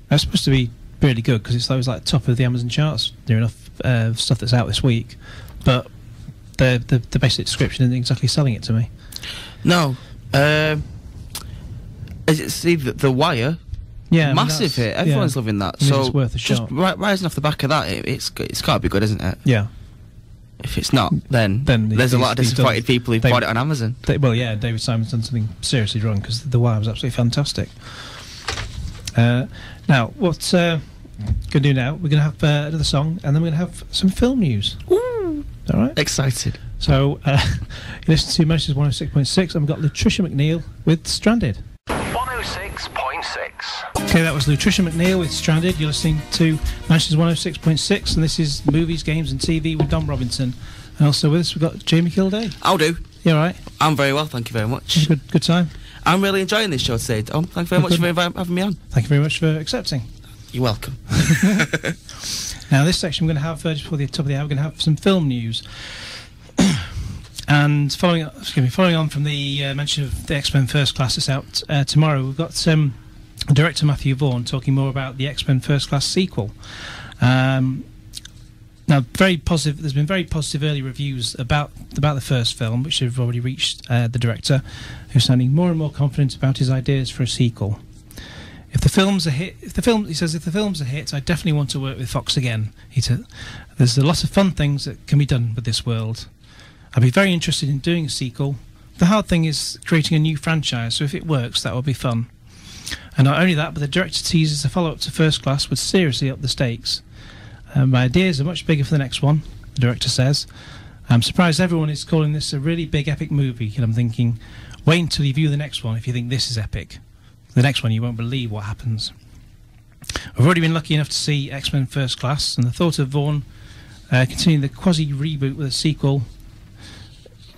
[SPEAKER 2] That's supposed to be really good because it's like top of the Amazon charts. Near enough stuff that's out this week, but the basic description isn't exactly selling it to me.
[SPEAKER 3] No, see the Wire.
[SPEAKER 2] Yeah,
[SPEAKER 3] massive hit. Everyone's loving that. So
[SPEAKER 2] it's worth a shot.
[SPEAKER 3] Just rising off the back of that, it's got to be good, isn't it?
[SPEAKER 2] Yeah.
[SPEAKER 3] If it's not, then there's a lot of disappointed people who've bought it on Amazon.
[SPEAKER 2] David Simon's done something seriously wrong because The Wire was absolutely fantastic. Now, what we're going to do now, we're going to have another song, and then we're going to have some film news.
[SPEAKER 3] Ooh.
[SPEAKER 2] All right?
[SPEAKER 3] Excited.
[SPEAKER 2] So, you listen to Manchester 106.6, and we've got Lutricia McNeil with Stranded.
[SPEAKER 1] 106.6.
[SPEAKER 2] Okay, that was Lutricia McNeil with Stranded. You're listening to Manchester 106.6, and this is Movies, Games and TV with Dom Robinson. And also with us, we've got Jamie Kilday.
[SPEAKER 3] I'll do.
[SPEAKER 2] You all right?
[SPEAKER 3] I'm very well, thank you very much.
[SPEAKER 2] Good time?
[SPEAKER 3] I'm really enjoying this show today, Dom. Thank you very much for having me on.
[SPEAKER 2] Thank you very much for accepting.
[SPEAKER 3] You're welcome.
[SPEAKER 2] Now, this section we're going to have, just before the top of the hour, we're going to have some film news. And following on from the mention of the X-Men First Class that's out tomorrow, we've got director Matthew Vaughn talking more about the X-Men First Class sequel. Now, very positive. There's been very positive early reviews about the first film, which have already reached the director, who's sounding more and more confident about his ideas for a sequel. If the film's a hit, he says, if the film's a hit, I definitely want to work with Fox again. He said, there's a lot of fun things that can be done with this world. I'd be very interested in doing a sequel. The hard thing is creating a new franchise, so if it works, that would be fun. And not only that, but the director teases a follow-up to First Class would seriously up the stakes. My ideas are much bigger for the next one, the director says. I'm surprised everyone is calling this a really big epic movie, and I'm thinking, wait until you view the next one if you think this is epic. The next one, you won't believe what happens. I've already been lucky enough to see X-Men First Class, and the thought of Vaughn continuing the quasi-reboot with a sequel,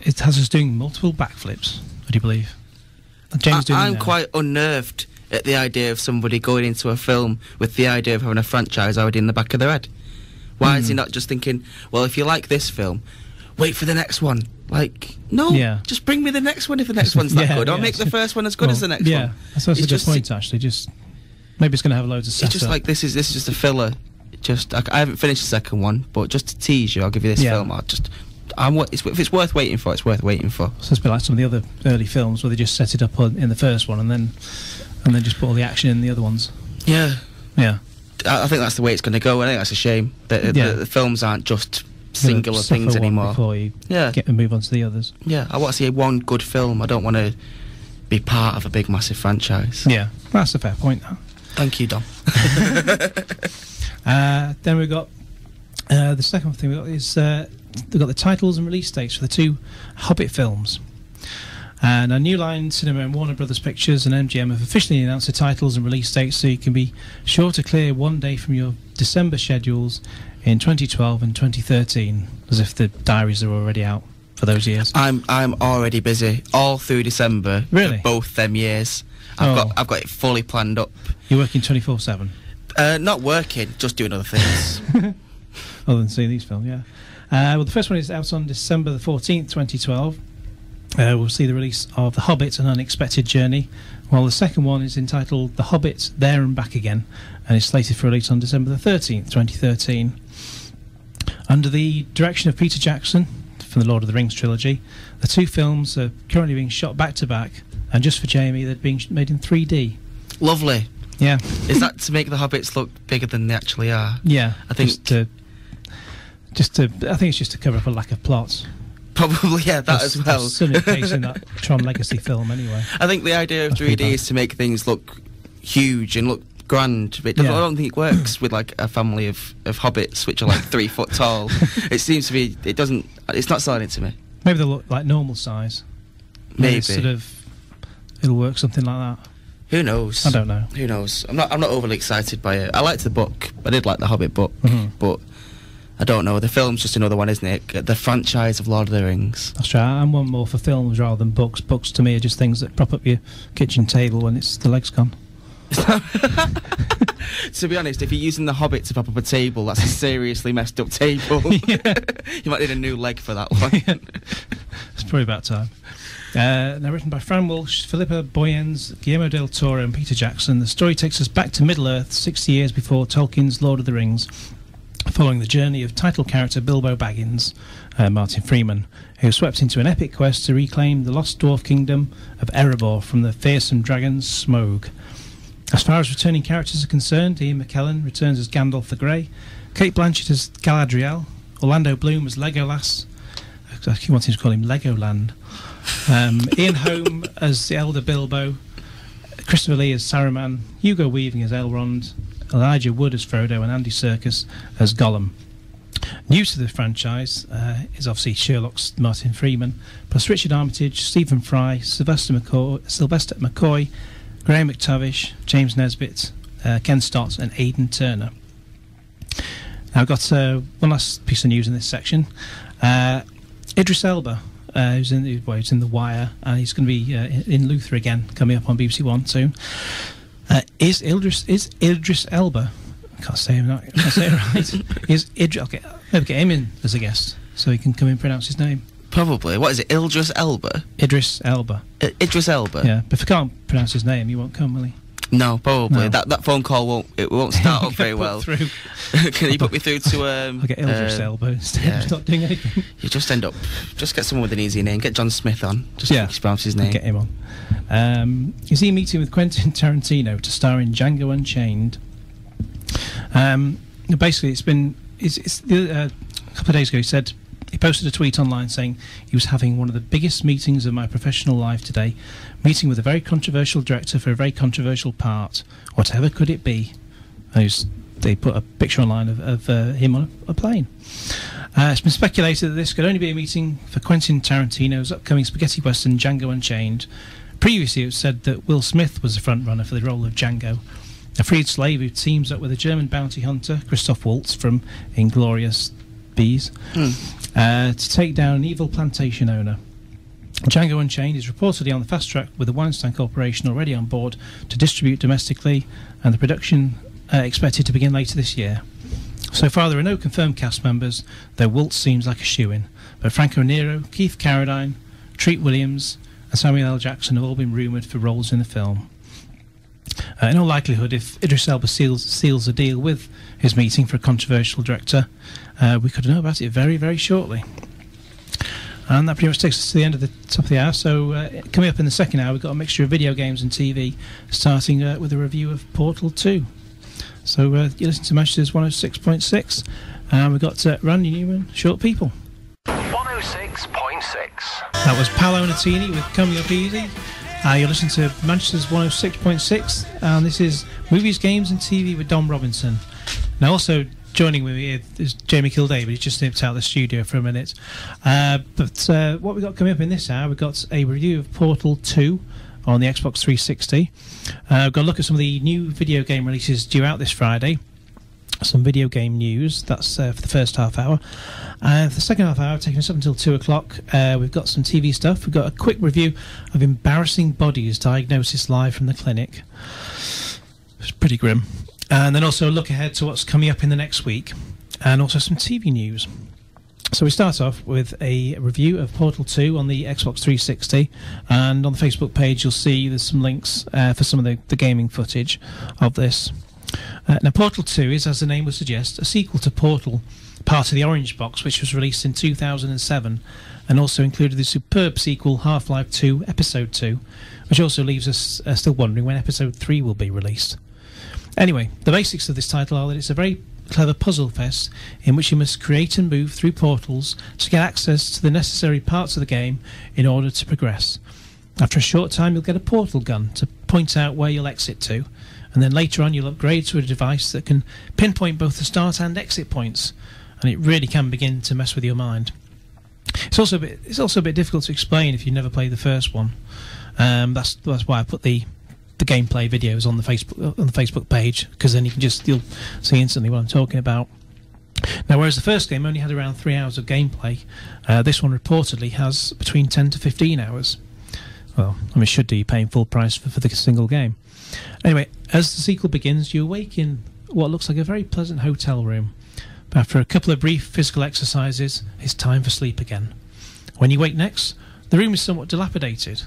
[SPEAKER 2] it has us doing multiple backflips, would you believe?
[SPEAKER 3] I'm quite unnerved at the idea of somebody going into a film with the idea of having a franchise already in the back of their head. Why is he not just thinking, well, if you like this film, wait for the next one? Like, no, just bring me the next one if the next one's that good. Or make the first one as good as the next one.
[SPEAKER 2] Yeah, that's a good point, actually. Just maybe it's going to have loads of setup.
[SPEAKER 3] It's just like, this is just a filler. I haven't finished the second one, but just to tease you, I'll give you this film. If it's worth waiting for, it's worth waiting for.
[SPEAKER 2] So it's a bit like some of the other early films where they just set it up in the first one and then just put all the action in the other ones.
[SPEAKER 3] Yeah.
[SPEAKER 2] Yeah.
[SPEAKER 3] I think that's the way it's going to go. I think that's a shame that the films aren't just singular things anymore.
[SPEAKER 2] Before you get and move on to the others.
[SPEAKER 3] Yeah, I want to see one good film. I don't want to be part of a big, massive franchise.
[SPEAKER 2] Yeah, that's a fair point.
[SPEAKER 3] Thank you, Dom.
[SPEAKER 2] Then we've got the second thing we've got is they've got the titles and release dates for the 2 Hobbit films. And New Line Cinema and Warner Brothers Pictures and MGM have officially announced the titles and release dates, so you can be sure to clear one day from your December schedules in 2012 and 2013, as if the diaries are already out for those years.
[SPEAKER 3] I'm already busy all through December.
[SPEAKER 2] Really?
[SPEAKER 3] For both them years. I've got it fully planned up.
[SPEAKER 2] You're working 24/7?
[SPEAKER 3] Not working, just doing other things.
[SPEAKER 2] Other than seeing these films, yeah. Well, the first one is out on December the 14th, 2012. We'll see the release of The Hobbit, An Unexpected Journey, while the second one is entitled The Hobbit, There and Back Again, and is slated for release on December the 13th, 2013. Under the direction of Peter Jackson, from the Lord of the Rings trilogy, the 2 films are currently being shot back-to-back, and just for Jamie, they're being made in 3D.
[SPEAKER 3] Lovely.
[SPEAKER 2] Yeah.
[SPEAKER 3] Is that to make the Hobbits look bigger than they actually are?
[SPEAKER 2] Yeah.
[SPEAKER 3] I think
[SPEAKER 2] I think it's just to cover up a lack of plots.
[SPEAKER 3] Probably, yeah, that as well.
[SPEAKER 2] That's certainly the case in that Tron Legacy film, anyway.
[SPEAKER 3] I think the idea of 3D is to make things look huge and look grand. But I don't think it works with like a family of hobbits which are like 3 foot tall. It seems to be. It's not selling it to me.
[SPEAKER 2] Maybe they'll look like normal size.
[SPEAKER 3] Maybe
[SPEAKER 2] it'll work something like that.
[SPEAKER 3] Who knows?
[SPEAKER 2] I don't know.
[SPEAKER 3] Who knows? I'm not overly excited by it. I liked the book. I did like the Hobbit book, but I don't know. The film's just another one, isn't it? The franchise of Lord of the Rings.
[SPEAKER 2] That's right. I'm one more for films rather than books. Books to me are just things that prop up your kitchen table when the leg's gone.
[SPEAKER 3] To be honest, if you're using the Hobbit to prop up a table, that's a seriously messed up table. You might need a new leg for that one.
[SPEAKER 2] It's probably about time. Now written by Fran Walsh, Philippa Boyens, Guillermo del Toro and Peter Jackson, the story takes us back to Middle-earth 60 years before Tolkien's Lord of the Rings, following the journey of title character Bilbo Baggins, Martin Freeman, who swept into an epic quest to reclaim the lost dwarf kingdom of Erebor from the fearsome dragon Smaug. As far as returning characters are concerned, Ian McKellen returns as Gandalf the Grey, Kate Blanchett as Galadriel, Orlando Bloom as Legolas, I keep wanting to call him Legoland, Ian Holm as the elder Bilbo, Christopher Lee as Saruman, Hugo Weaving as Elrond, Elijah Wood as Frodo, and Andy Serkis as Gollum. New to the franchise is obviously Sherlock's Martin Freeman, plus Richard Armitage, Stephen Fry, Sylvester McCoy, Graham McTavish, James Nesbitt, Ken Stott and Aidan Turner. Now I've got one last piece of news in this section. Idris Elba, who's in The Wire, and he's going to be in Luther again, coming up on BBC One soon. Is Idris Elba? I can't say it right. Is Idris? Okay, maybe get him in as a guest so he can come in and pronounce his name.
[SPEAKER 3] Probably. What is it? Idris Elba?
[SPEAKER 2] Idris Elba.
[SPEAKER 3] Idris Elba?
[SPEAKER 2] Yeah, but if I can't pronounce his name, he won't come, will he?
[SPEAKER 3] No, probably.
[SPEAKER 2] No.
[SPEAKER 3] That phone call won't start off very well.
[SPEAKER 2] Through.
[SPEAKER 3] Can you put me through to...
[SPEAKER 2] I'll get Idris Elba instead of not doing anything.
[SPEAKER 3] You just end up... Just get someone with an easy name. Get John Smith on. Just pronounce his name.
[SPEAKER 2] Get him on. Is he meeting with Quentin Tarantino to star in Django Unchained? Basically, a couple of days ago he posted a tweet online saying he was having one of the biggest meetings of my professional life today, meeting with a very controversial director for a very controversial part. Whatever could it be? They put a picture online of him on a plane. It's been speculated that this could only be a meeting for Quentin Tarantino's upcoming spaghetti western Django Unchained. Previously, it was said that Will Smith was the front-runner for the role of Django, a freed slave who teams up with a German bounty hunter, Christoph Waltz from Inglourious Bees, to take down an evil plantation owner. Django Unchained is reportedly on the fast track with the Weinstein Corporation already on board to distribute domestically, and the production expected to begin later this year. So far there are no confirmed cast members, though Waltz seems like a shoo-in, but Franco Nero, Keith Carradine, Treat Williams and Samuel L. Jackson have all been rumoured for roles in the film. In all likelihood, if Idris Elba seals a deal with his meeting for a controversial director, we could know about it very, very shortly. And that pretty much takes us to the end of the top of the hour. So coming up in the second hour, we've got a mixture of video games and TV, starting with a review of Portal 2. So you listen to Manchester's 106.6, and we've got Randy Newman, Short People.
[SPEAKER 1] 106.6.
[SPEAKER 2] That was Paolo Nutini with Coming Up Easy. You're listening to Manchester's 106.6, and this is Movies, Games and TV with Dom Robinson. Now also joining with me is Jamie Kilday, but he's just nipped out of the studio for a minute. But what we've got coming up in this hour, we've got a review of Portal 2 on the Xbox 360. We've got a look at some of the new video game releases due out this Friday. Some video game news, that's for the first half hour. For the second half hour, taking us up until 2 o'clock, we've got some TV stuff. We've got a quick review of Embarrassing Bodies, Diagnosis Live from the Clinic. It's pretty grim. And then also a look ahead to what's coming up in the next week, and also some TV news. So we start off with a review of Portal 2 on the Xbox 360, and on the Facebook page you'll see there's some links for some of the gaming footage of this. Now Portal 2 is, as the name would suggest, a sequel to Portal, part of the Orange Box, which was released in 2007, and also included the superb sequel Half-Life 2 Episode 2, which also leaves us still wondering when Episode 3 will be released. Anyway, the basics of this title are that it's a very clever puzzle fest in which you must create and move through portals to get access to the necessary parts of the game in order to progress. After a short time you'll get a portal gun to point out where you'll exit to, and then later on you'll upgrade to a device that can pinpoint both the start and exit points, and it really can begin to mess with your mind. It's also a bit difficult to explain if you've never played the first one. That's why I put the the gameplay videos on the Facebook page, because then you'll see instantly what I'm talking about. Now, whereas the first game only had around 3 hours of gameplay, this one reportedly has between 10 to 15 hours. Well, I mean, it should do, paying full price for the single game. Anyway, as the sequel begins, you awake in what looks like a very pleasant hotel room. But after a couple of brief physical exercises, it's time for sleep again. When you wake next, the room is somewhat dilapidated.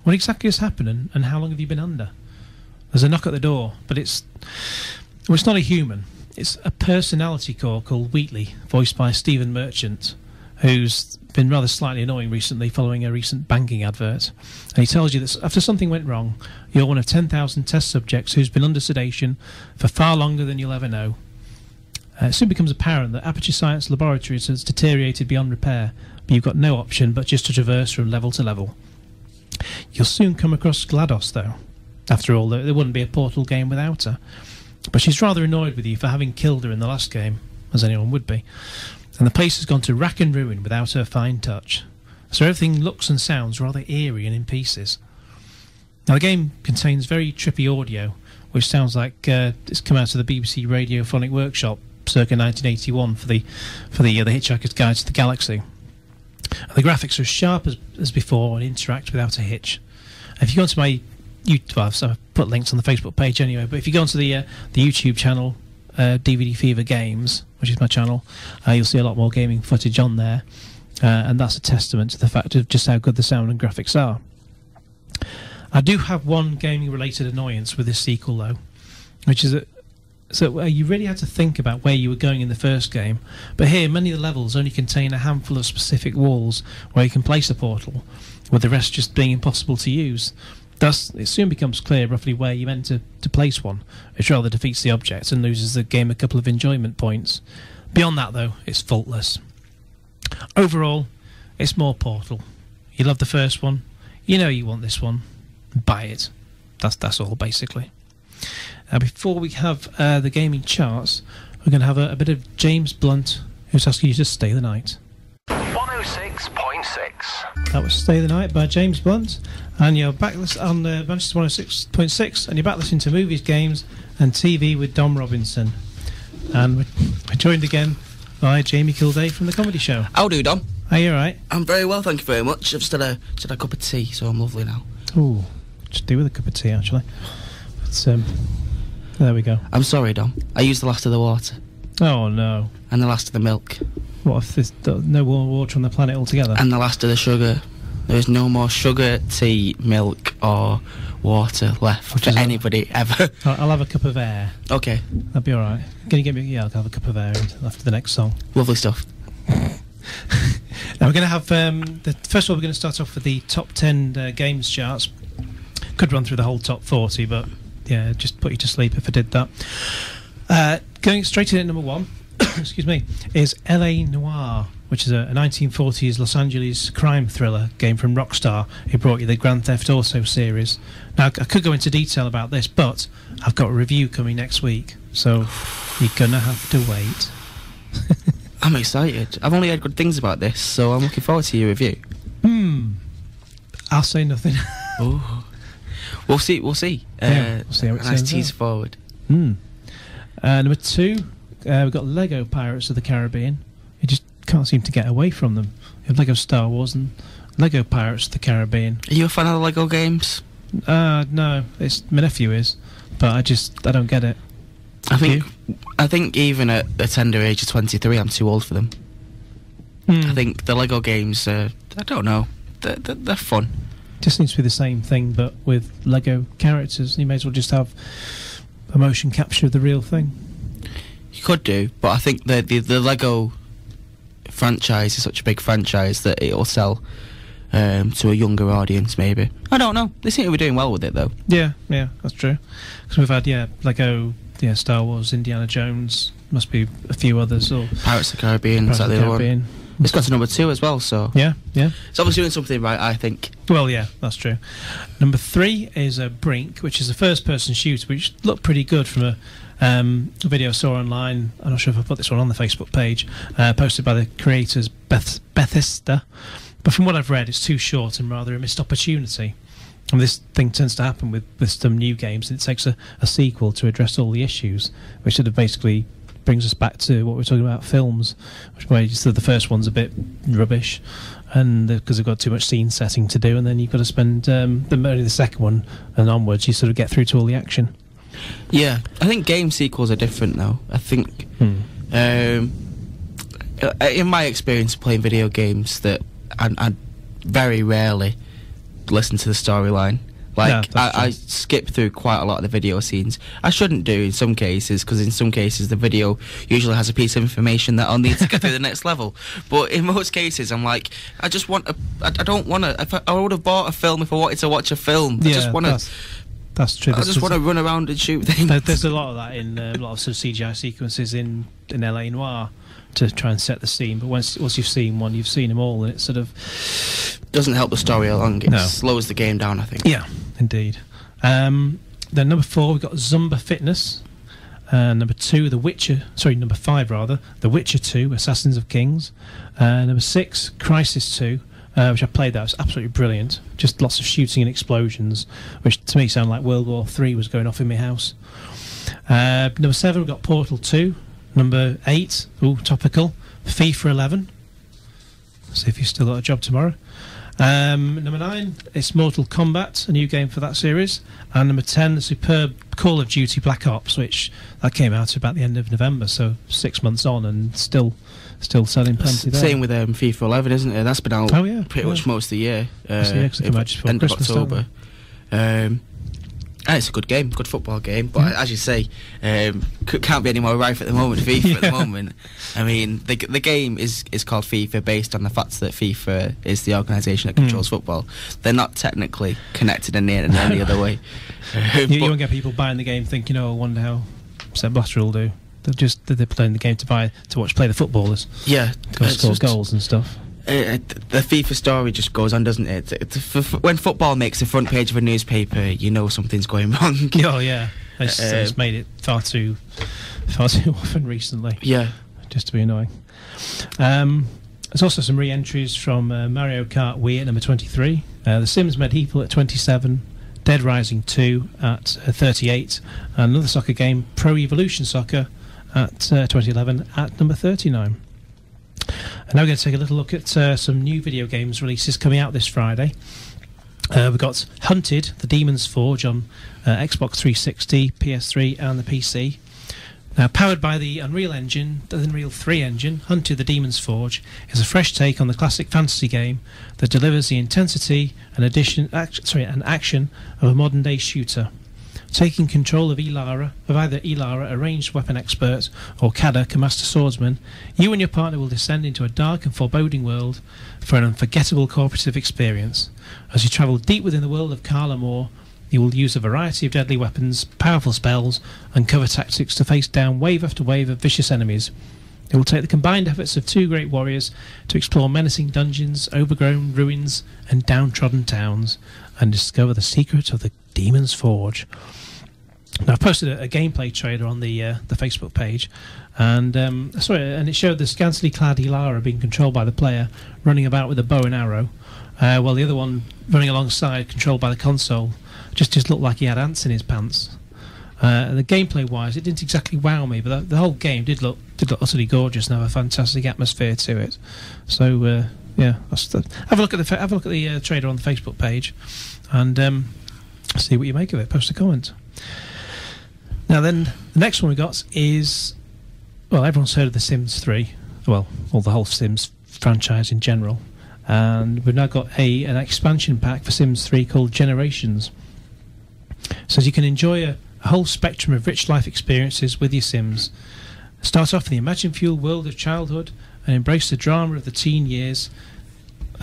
[SPEAKER 2] What exactly has happened, and how long have you been under? There's a knock at the door, but it's not a human. It's a personality core called Wheatley, voiced by Stephen Merchant, who's been rather slightly annoying recently following a recent banking advert. And he tells you that after something went wrong, you're one of 10,000 test subjects who's been under sedation for far longer than you'll ever know. It soon becomes apparent that Aperture Science Laboratories has deteriorated beyond repair, but you've got no option but just to traverse from level to level. You'll soon come across GLaDOS, though. After all, there wouldn't be a Portal game without her. But she's rather annoyed with you for having killed her in the last game, as anyone would be. And the place has gone to rack and ruin without her fine touch. So everything looks and sounds rather eerie and in pieces. Now, the game contains very trippy audio, which sounds like it's come out of the BBC Radiophonic Workshop circa 1981 for the Hitchhiker's Guide to the Galaxy. And the graphics are as sharp as before and interact without a hitch. If you go onto my YouTube, so I've put links on the Facebook page anyway, but if you go onto the YouTube channel, DVDfever Games, which is my channel, you'll see a lot more gaming footage on there, and that's a testament to the fact of just how good the sound and graphics are. I do have one gaming-related annoyance with this sequel, though, which is that you really had to think about where you were going in the first game, but here many of the levels only contain a handful of specific walls where you can place a portal, with the rest just being impossible to use. Thus, it soon becomes clear roughly where you meant to place one, which rather defeats the object and loses the game a couple of enjoyment points. Beyond that, though, it's faultless. Overall, it's more Portal. You love the first one, you know you want this one, buy it. That's all, basically. Now, before we have the gaming charts, we're going to have a bit of James Blunt, who's asking you to stay the night.
[SPEAKER 1] 106.6.
[SPEAKER 2] That was Stay the Night by James Blunt, and you're back on Manchester 106.6, and you're back listening to Movies, Games and TV with Dom Robinson. And we're joined again by Jamie Kilday from The Comedy Show.
[SPEAKER 3] How do, Dom?
[SPEAKER 2] Are you alright?
[SPEAKER 3] I'm very well, thank you very much. I've just had a cup of tea, so I'm lovely now.
[SPEAKER 2] Ooh, just do with a cup of tea, actually. But, there we go.
[SPEAKER 3] I'm sorry, Dom. I used the last of the water.
[SPEAKER 2] Oh, no.
[SPEAKER 3] And the last of the milk.
[SPEAKER 2] What if there's no more water on the planet altogether?
[SPEAKER 3] And the last of the sugar. There is no more sugar, tea, milk or water left for anybody ever.
[SPEAKER 2] I'll have a cup of air.
[SPEAKER 3] Okay.
[SPEAKER 2] That'd be alright. Can you get me? Yeah, I'll have a cup of air after the next song.
[SPEAKER 3] Lovely stuff.
[SPEAKER 2] Now we're going to have first of all we're going to start off with the top 10 games charts. Could run through the whole top 40, but yeah, just put you to sleep if I did that. Going straight in at number 1, excuse me, is L.A. Noire, which is a 1940s Los Angeles crime thriller game from Rockstar, who brought you the Grand Theft Auto series. Now, I could go into detail about this, but I've got a review coming next week, so you're going to have to wait.
[SPEAKER 3] I'm excited. I've only heard good things about this, so I'm looking forward to your review.
[SPEAKER 2] I'll say nothing.
[SPEAKER 3] Oh. We'll see.
[SPEAKER 2] We'll see how it
[SPEAKER 3] nice
[SPEAKER 2] turns
[SPEAKER 3] tease
[SPEAKER 2] out.
[SPEAKER 3] forward.
[SPEAKER 2] Number 2, we've got Lego Pirates of the Caribbean. You just can't seem to get away from them. You have Lego Star Wars and Lego Pirates of the Caribbean.
[SPEAKER 3] Are you a fan of the Lego games?
[SPEAKER 2] No, my nephew is, but I don't get it.
[SPEAKER 3] I think even at the tender age of 23, I'm too old for them. I think the Lego games, I don't know, they're fun.
[SPEAKER 2] Just seems to be the same thing, but with Lego characters. You may as well just have a motion capture of the real thing.
[SPEAKER 3] You could do, but I think the Lego franchise is such a big franchise that it'll sell to a younger audience, maybe. I don't know. They seem to be doing well with it, though.
[SPEAKER 2] Yeah, that's true. Because we've had, Lego, Star Wars, Indiana Jones, must be a few others. Or
[SPEAKER 3] Pirates of the Caribbean,
[SPEAKER 2] Pirates of the Caribbean.
[SPEAKER 3] It's got to number 2 as well, so...
[SPEAKER 2] Yeah.
[SPEAKER 3] It's obviously doing something right, I think.
[SPEAKER 2] Well, yeah, that's true. Number 3 is Brink, which is a first-person shooter, which looked pretty good from a video I saw online. I'm not sure if I put this one on the Facebook page, posted by the creators Bethesda. But from what I've read, it's too short and rather a missed opportunity. And this thing tends to happen with some new games. It takes a sequel to address all the issues, which sort of basically brings us back to what we're talking about films, which where the first one's a bit rubbish, and because they've got too much scene setting to do, and then you've got to spend only the second one and onwards, you sort of get through to all the action.
[SPEAKER 3] Yeah, I think game sequels are different though. I think, in my experience playing video games, that I very rarely listen to the storyline. Like,
[SPEAKER 2] no,
[SPEAKER 3] I skip through quite a lot of the video scenes. I shouldn't do in some cases, because in some cases the video usually has a piece of information that I'll need to get through the next level. But in most cases, I'm like, I just want I don't want to. I would have bought a film if I wanted to watch a film. I just want to.
[SPEAKER 2] That's true.
[SPEAKER 3] I just want to run around and shoot things.
[SPEAKER 2] There's a lot of that in a lot of sort of CGI sequences in LA Noire to try and set the scene. But once you've seen one, you've seen them all, and it sort of
[SPEAKER 3] doesn't help the story along. It slows the game down, I think.
[SPEAKER 2] Yeah, indeed. Then number 4, we've got Zumba Fitness. Number 2, number 5 rather, The Witcher 2, Assassins of Kings. Number 6, Crysis 2. Which I played that. It was absolutely brilliant. Just lots of shooting and explosions, which to me sound like World War III was going off in my house. Number 7, we've got Portal 2. Number 8, topical, FIFA 11. See if you've still got a job tomorrow. Number 9, it's Mortal Kombat, a new game for that series. And number 10, the superb Call of Duty Black Ops, which that came out about the end of November, so 6 months on, and still selling plenty there.
[SPEAKER 3] Same with FIFA 11, isn't it? That's been out pretty much most of the year. End of October. And it's a good game, good football game. But as you say, can't be any more rife at the moment. FIFA at the moment. I mean, the game is called FIFA based on the fact that FIFA is the organisation that controls football. They're not technically connected in any other way.
[SPEAKER 2] You won't get people buying the game thinking, I wonder how Sepp Blatter will do. They're playing the game to play the footballers. Yeah, score goals and stuff.
[SPEAKER 3] The FIFA story just goes on, doesn't it? When football makes the front page of a newspaper, you know something's going wrong.
[SPEAKER 2] Oh yeah, it's made it far too often recently.
[SPEAKER 3] Yeah,
[SPEAKER 2] just to be annoying. There's also some re-entries from Mario Kart Wii at number 23, The Sims Medieval at 27. Dead Rising 2 at 38, and another soccer game, Pro Evolution Soccer, at 2011 at number 39. And now we're going to take a little look at some new video games releases coming out this Friday. We've got Hunted, The Demon's Forge on Xbox 360, PS3 and the PC. Now, powered by the Unreal 3 engine, Hunted: The Demon's Forge is a fresh take on the classic fantasy game that delivers the intensity and action of a modern-day shooter. Taking control of either Elara, a ranged weapon expert, or Kada, a master swordsman, you and your partner will descend into a dark and foreboding world for an unforgettable cooperative experience. As you travel deep within the world of Karla Moor, you will use a variety of deadly weapons, powerful spells, and cover tactics to face down wave after wave of vicious enemies. It will take the combined efforts of two great warriors to explore menacing dungeons, overgrown ruins, and downtrodden towns, and discover the secret of the Demon's Forge. Now, I've posted a gameplay trailer on the Facebook page, and it showed the scantily clad Elara being controlled by the player, running about with a bow and arrow, while the other one running alongside, controlled by the console, just looked like he had ants in his pants. The gameplay-wise, it didn't exactly wow me, but the whole game did look utterly gorgeous and have a fantastic atmosphere to it. So have a look at the trailer on the Facebook page, and see what you make of it. Post a comment. Now then, the next one we got is, well, everyone's heard of The Sims 3, or the whole Sims franchise in general, and we've now got an expansion pack for Sims 3 called Generations. So you can enjoy a whole spectrum of rich life experiences with your Sims. Start off in the imagine-fueled world of childhood and embrace the drama of the teen years.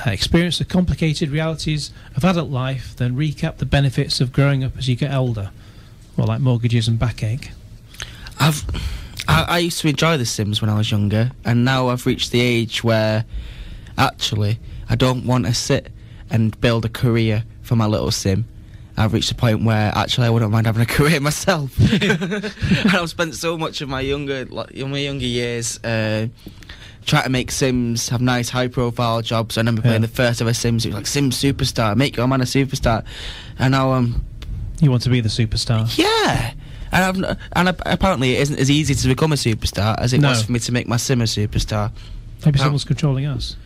[SPEAKER 2] Experience the complicated realities of adult life, then recap the benefits of growing up as you get older. Well, like mortgages and backache.
[SPEAKER 3] I used to enjoy The Sims when I was younger, and now I've reached the age where actually I don't want to sit and build a career for my little Sim. I've reached a point where actually I wouldn't mind having a career myself. And I've spent so much of my younger years try to make Sims have nice high-profile jobs. I remember playing the first ever Sims. It was like Sims Superstar, make your man a superstar, and now
[SPEAKER 2] you want to be the superstar.
[SPEAKER 3] Yeah. And apparently it isn't as easy to become a superstar as it was for me to make my sim a superstar.
[SPEAKER 2] Maybe someone's controlling us.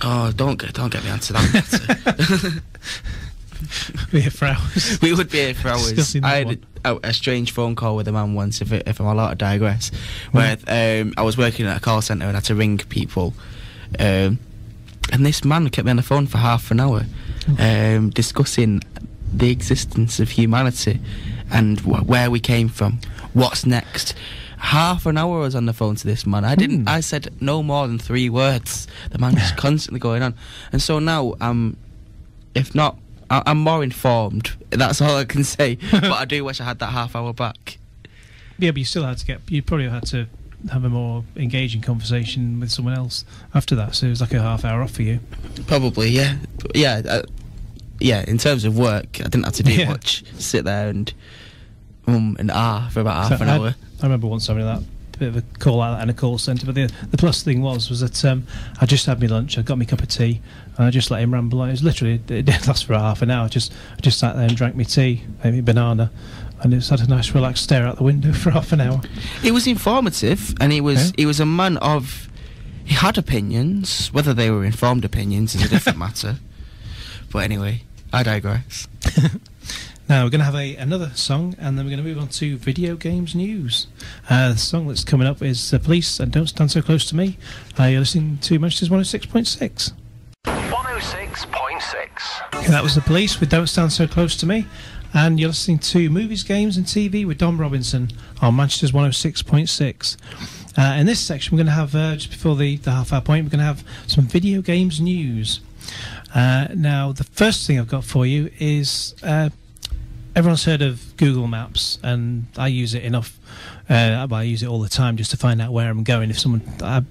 [SPEAKER 3] Oh, don't get me onto that.
[SPEAKER 2] We're here for hours.
[SPEAKER 3] We would be here for hours. I had a strange phone call with a man once, if I'm allowed to digress, where I was working at a call centre and I had to ring people, and this man kept me on the phone for half an hour, discussing the existence of humanity and where we came from, what's next. Half an hour I was on the phone to this man. I said no more than 3 words. The man was constantly going on, and so now I'm more informed. That's all I can say. But I do wish I had that half hour back.
[SPEAKER 2] Yeah, but you probably had to have a more engaging conversation with someone else after that. So it was like a half hour off for you.
[SPEAKER 3] Probably, yeah. In terms of work, I didn't have to do much. Sit there and for about half an hour.
[SPEAKER 2] I remember once having that bit of a call like that in a call centre, but the plus thing was that I just had my lunch, I got my cup of tea, and I just let him ramble on. It was literally, it didn't last for half an hour. I just sat there and drank my tea, ate my banana, and it was had a nice relaxed stare out the window for half an hour.
[SPEAKER 3] It was informative, and he was a man of, he had opinions. Whether they were informed opinions is a different matter. But anyway, I digress.
[SPEAKER 2] Now we're going to have another song, and then we're going to move on to video games news. The song that's coming up is Police and Don't Stand So Close to Me. You're listening to Manchester's 106.6.
[SPEAKER 1] 106.6.
[SPEAKER 2] Okay, that was The Police with Don't Stand So Close to Me. And you're listening to Movies, Games and TV with Dom Robinson on Manchester's 106.6. In this section, we're going to have, just before the half-hour point, we're going to have some video games news. Now, the first thing I've got for you is... everyone's heard of Google Maps, and I use it enough. I use it all the time just to find out where I'm going. If someone, I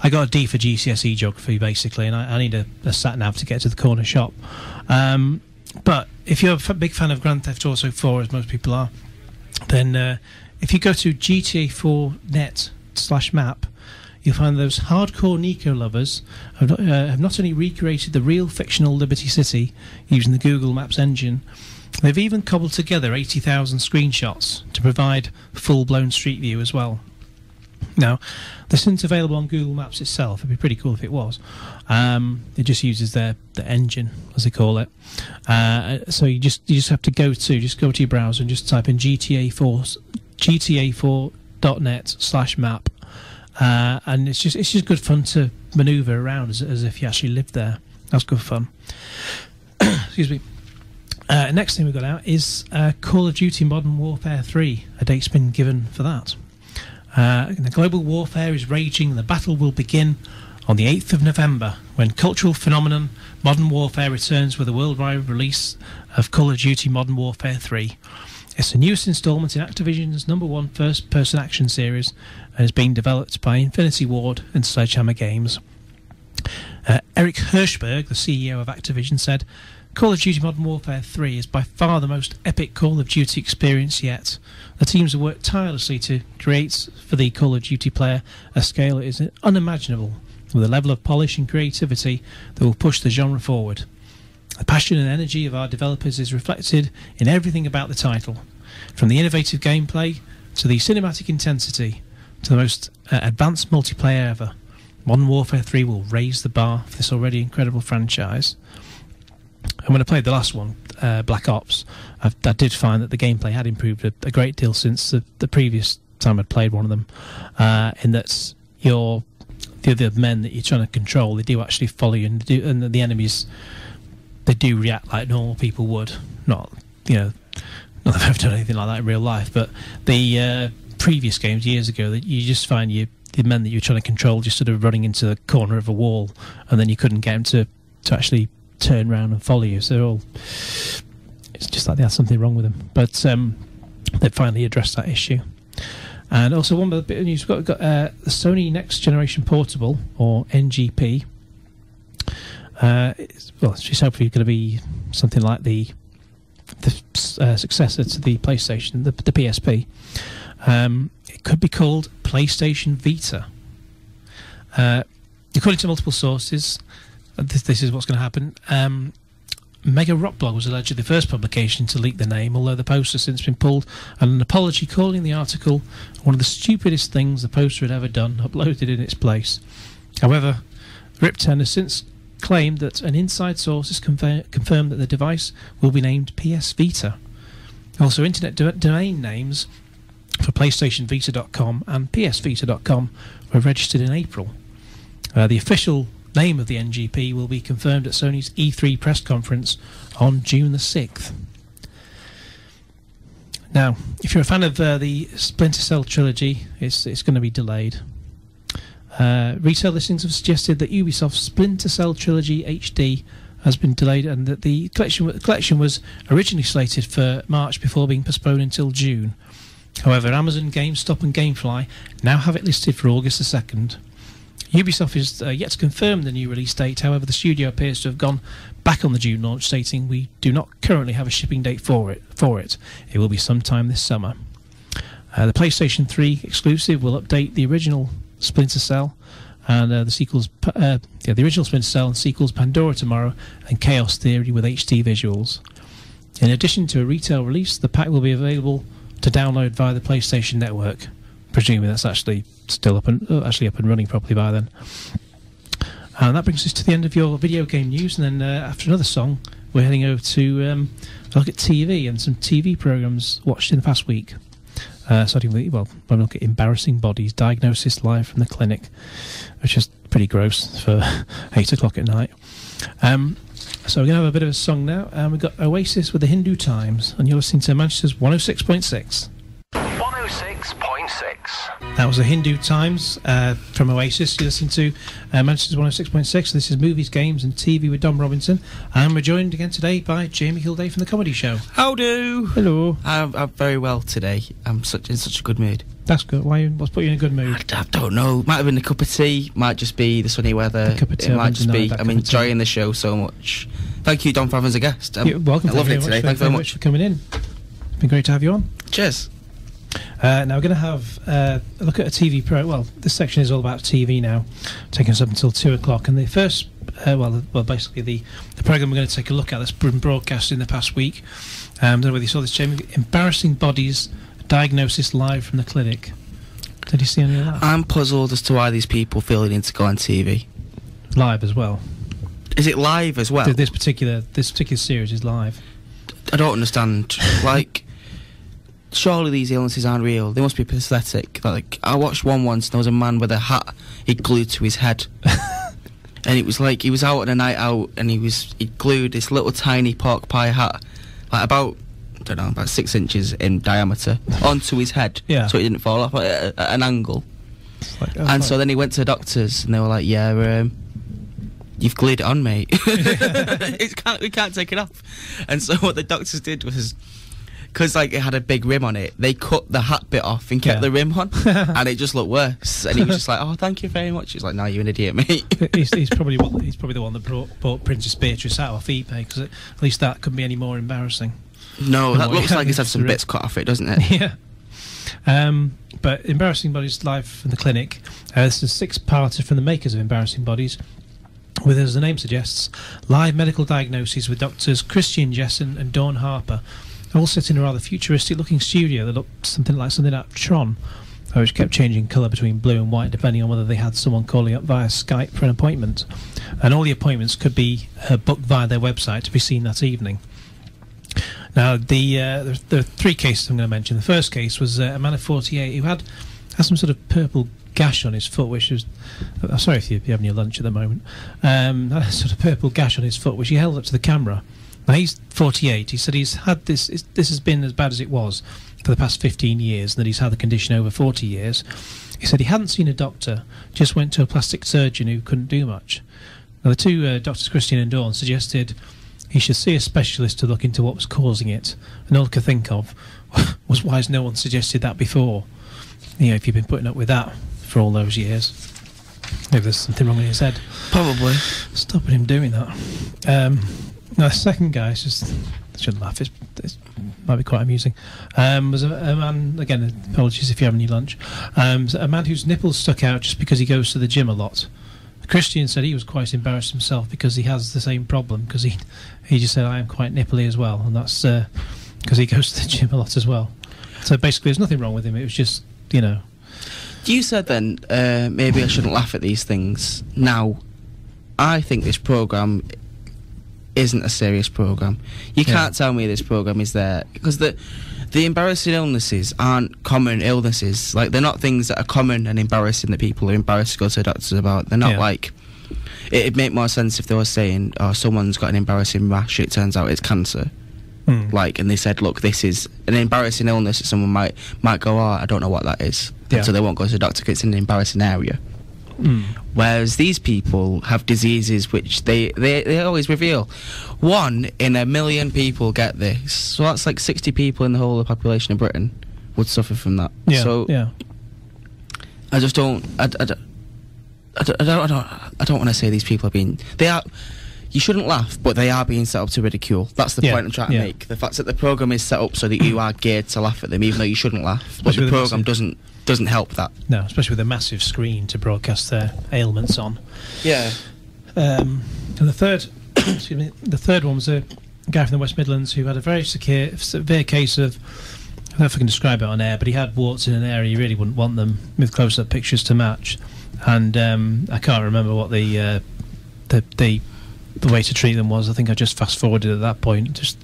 [SPEAKER 2] got a D for GCSE geography basically, and I need a sat nav to get to the corner shop. But if you're a big fan of Grand Theft Auto 4, as most people are, then if you go to GTA4net/map, you'll find those hardcore Nico lovers have not only recreated the real fictional Liberty City using the Google Maps engine. They've even cobbled together 80,000 screenshots to provide full-blown Street View as well. Now, this isn't available on Google Maps itself. It'd be pretty cool if it was. It just uses the engine, as they call it. So you just have to go to your browser and just type in GTA4.net/map, and it's just good fun to manoeuvre around as if you actually lived there. That's good fun. Excuse me. Next thing we've got out is Call of Duty Modern Warfare 3. A date's been given for that. The global warfare is raging, and the battle will begin on the 8th of November, when cultural phenomenon Modern Warfare returns with a worldwide release of Call of Duty Modern Warfare 3. It's the newest instalment in Activision's #1 first-person action series, and is being developed by Infinity Ward and Sledgehammer Games. Eric Hirschberg, the CEO of Activision, said, Call of Duty Modern Warfare 3 is by far the most epic Call of Duty experience yet. The teams have worked tirelessly to create for the Call of Duty player a scale that is unimaginable, with a level of polish and creativity that will push the genre forward. The passion and energy of our developers is reflected in everything about the title, from the innovative gameplay to the cinematic intensity to the most advanced multiplayer ever. Modern Warfare 3 will raise the bar for this already incredible franchise. And when I played the last one, Black Ops, I did find that the gameplay had improved a great deal since the previous time I'd played one of them, in that the other men that you're trying to control, they do actually follow you, and the enemies, they do react like normal people would. Not that I've ever done anything like that in real life, but the previous games years ago, that you just find the men that you're trying to control just sort of running into the corner of a wall, and then you couldn't get them to actually turn around and follow you. So it's just like they had something wrong with them. But they've finally addressed that issue. And also one bit of news, we've got the Sony Next Generation Portable, or NGP. It's hopefully going to be something like the successor to the PlayStation, the PSP. It could be called PlayStation Vita.
[SPEAKER 4] According to multiple sources, this is what's going to happen. Mega Rock Blog was allegedly the first publication to leak the name, although the post has since been pulled, and an apology calling the article one of the stupidest things the poster had ever done uploaded in its place. However, Rip 10 has since claimed that an inside source has confirmed that the device will be named PS Vita. Also, internet domain names for PlayStationVita.com and PSVita.com were registered in April. The official name of the NGP will be confirmed at Sony's E3 press conference on June the 6th. Now, if you're a fan of the Splinter Cell trilogy, it's going to be delayed. Retail listings have suggested that Ubisoft's Splinter Cell Trilogy HD has been delayed, and that the collection was originally slated for March before being postponed until June. However, Amazon, GameStop and Gamefly now have it listed for August the 2nd. Ubisoft is yet to confirm the new release date. However, the studio appears to have gone back on the June launch, stating, "We do not currently have a shipping date for it. It will be sometime this summer." The PlayStation 3 exclusive will update the original Splinter Cell and the sequels. The original Splinter Cell and sequels Pandora Tomorrow and Chaos Theory with HD visuals. In addition to a retail release, the pack will be available to download via the PlayStation Network. Presuming that's actually still up and running properly by then. And that brings us to the end of your video game news, and then after another song we're heading over to look at TV and some TV programmes watched in the past week. Starting with, we're going to look at Embarrassing Bodies, Diagnosis Live from the Clinic, which is pretty gross for 8 o'clock at night. So we're going to have a bit of a song now, and we've got Oasis with the Hindu Times, and you're listening to Manchester's 106.6.
[SPEAKER 1] 106.6.
[SPEAKER 2] That was the Hindu Times from Oasis. You're listening to Manchester's 106.6. This is Movies, Games and TV with Dom Robinson. And we're joined again today by Jamie Kilday from The Comedy Show.
[SPEAKER 3] How do?
[SPEAKER 2] Hello.
[SPEAKER 3] I'm very well today. I'm in such a good mood.
[SPEAKER 2] That's good. What's put you in a good mood?
[SPEAKER 3] I don't know. Might have been a cup of tea. Might just be the sunny weather. It might just be I'm enjoying the show so much. Thank you, Dom, for having us as a guest.
[SPEAKER 2] You're welcome.
[SPEAKER 3] Lovely today. Thanks very much
[SPEAKER 2] for coming in. It's been great to have you on.
[SPEAKER 3] Cheers.
[SPEAKER 2] Now we're going to have a look at a TV pro. Well, this section is all about TV now, taking us up until 2 o'clock. And the first, basically the programme we're going to take a look at that's been broadcast in the past week. I don't know whether you saw this, Jamie. Embarrassing Bodies, Diagnosis Live from the Clinic. Did you see any of that?
[SPEAKER 3] I'm puzzled as to why these people feel the need to go on TV.
[SPEAKER 2] Live as well.
[SPEAKER 3] Is it live as well?
[SPEAKER 2] This particular series is live.
[SPEAKER 3] I don't understand. Like, surely these illnesses aren't real. They must be pathetic. Like, I watched one once, and there was a man with a hat he'd glued to his head. And it was like he was out on a night out, and he'd glued this little tiny pork pie hat, like about 6 inches in diameter, onto his head, so it didn't fall off at an angle. So then he went to the doctors, and they were like, "Yeah, you've glued it on, mate. We can't take it off." And so what the doctors did was, because like it had a big rim on it, they cut the hat bit off and kept the rim on, and it just looked worse. And he was just like, "Oh, thank you very much." He's like, "No, you're an idiot, mate."
[SPEAKER 2] he's probably the one that brought Princess Beatrice out off eBay, because at least that couldn't be any more embarrassing.
[SPEAKER 3] No, that looks like it's had some bits cut off it, doesn't it?
[SPEAKER 2] Yeah. But Embarrassing Bodies Live from the Clinic. This is a 6-parter from the makers of Embarrassing Bodies, with, as the name suggests, live medical diagnoses with doctors Christian Jessen and Dawn Harper, all set in a rather futuristic-looking studio that looked something out of Tron, which kept changing colour between blue and white depending on whether they had someone calling up via Skype for an appointment. And all the appointments could be booked via their website to be seen that evening. Now, there are 3 cases I'm going to mention. The first case was a man of 48 who had some sort of purple gash on his foot, which was... I'm sorry if you're having your lunch at the moment. Had a sort of purple gash on his foot, which he held up to the camera. Now, he's 48. He said he's had this has been as bad as it was for the past 15 years, and that he's had the condition over 40 years. He said he hadn't seen a doctor, just went to a plastic surgeon who couldn't do much. Now, the 2 doctors, Christian and Dawn, suggested he should see a specialist to look into what was causing it. And all I could think of was, why has no one suggested that before? If you've been putting up with that for all those years, maybe there's something wrong in his head.
[SPEAKER 3] Probably.
[SPEAKER 2] Stopping him doing that.
[SPEAKER 4] No, the second guy is just... I shouldn't laugh. It might be quite amusing. Was a man, again, apologies if you're having your lunch, a man whose nipples stuck out just because he goes to the gym a lot. A Christian said he was quite embarrassed himself because he has the same problem, because he just said, I am quite nipply as well, and that's because he goes to the gym a lot as well. So basically there's nothing wrong with him, it was just, You
[SPEAKER 3] said then, maybe I shouldn't laugh at these things. Now, I think this programme isn't a serious programme. You can't tell me this programme is there, because the embarrassing illnesses aren't common illnesses. Like, they're not things that are common and embarrassing that people are embarrassed to go to the doctors about. They're not like... It'd make more sense if they were saying, oh, someone's got an embarrassing rash, it turns out it's cancer. Like, and they said, look, this is an embarrassing illness that someone might go, oh, I don't know what that is. So they won't go to the doctor because it's in an embarrassing area. Whereas these people have diseases which they always reveal. 1 in a million people get this, so that's like 60 people in the whole of the population of Britain would suffer from that. I just don't. I don't want to say these people are being. They are. You shouldn't laugh, but they are being set up to ridicule. That's the point I'm trying to make. The fact that the programme is set up so that you are geared to laugh at them, even though you shouldn't laugh. But the programme doesn't help that.
[SPEAKER 4] No, especially with a massive screen to broadcast their ailments on.
[SPEAKER 3] Yeah.
[SPEAKER 4] And the third, the third one was a guy from the West Midlands who had a very severe case of, I don't know if I can describe it on air, but he had warts in an area you really wouldn't want them with close-up pictures to match. And I can't remember what the way to treat them was. I think I just fast-forwarded at that point. Just,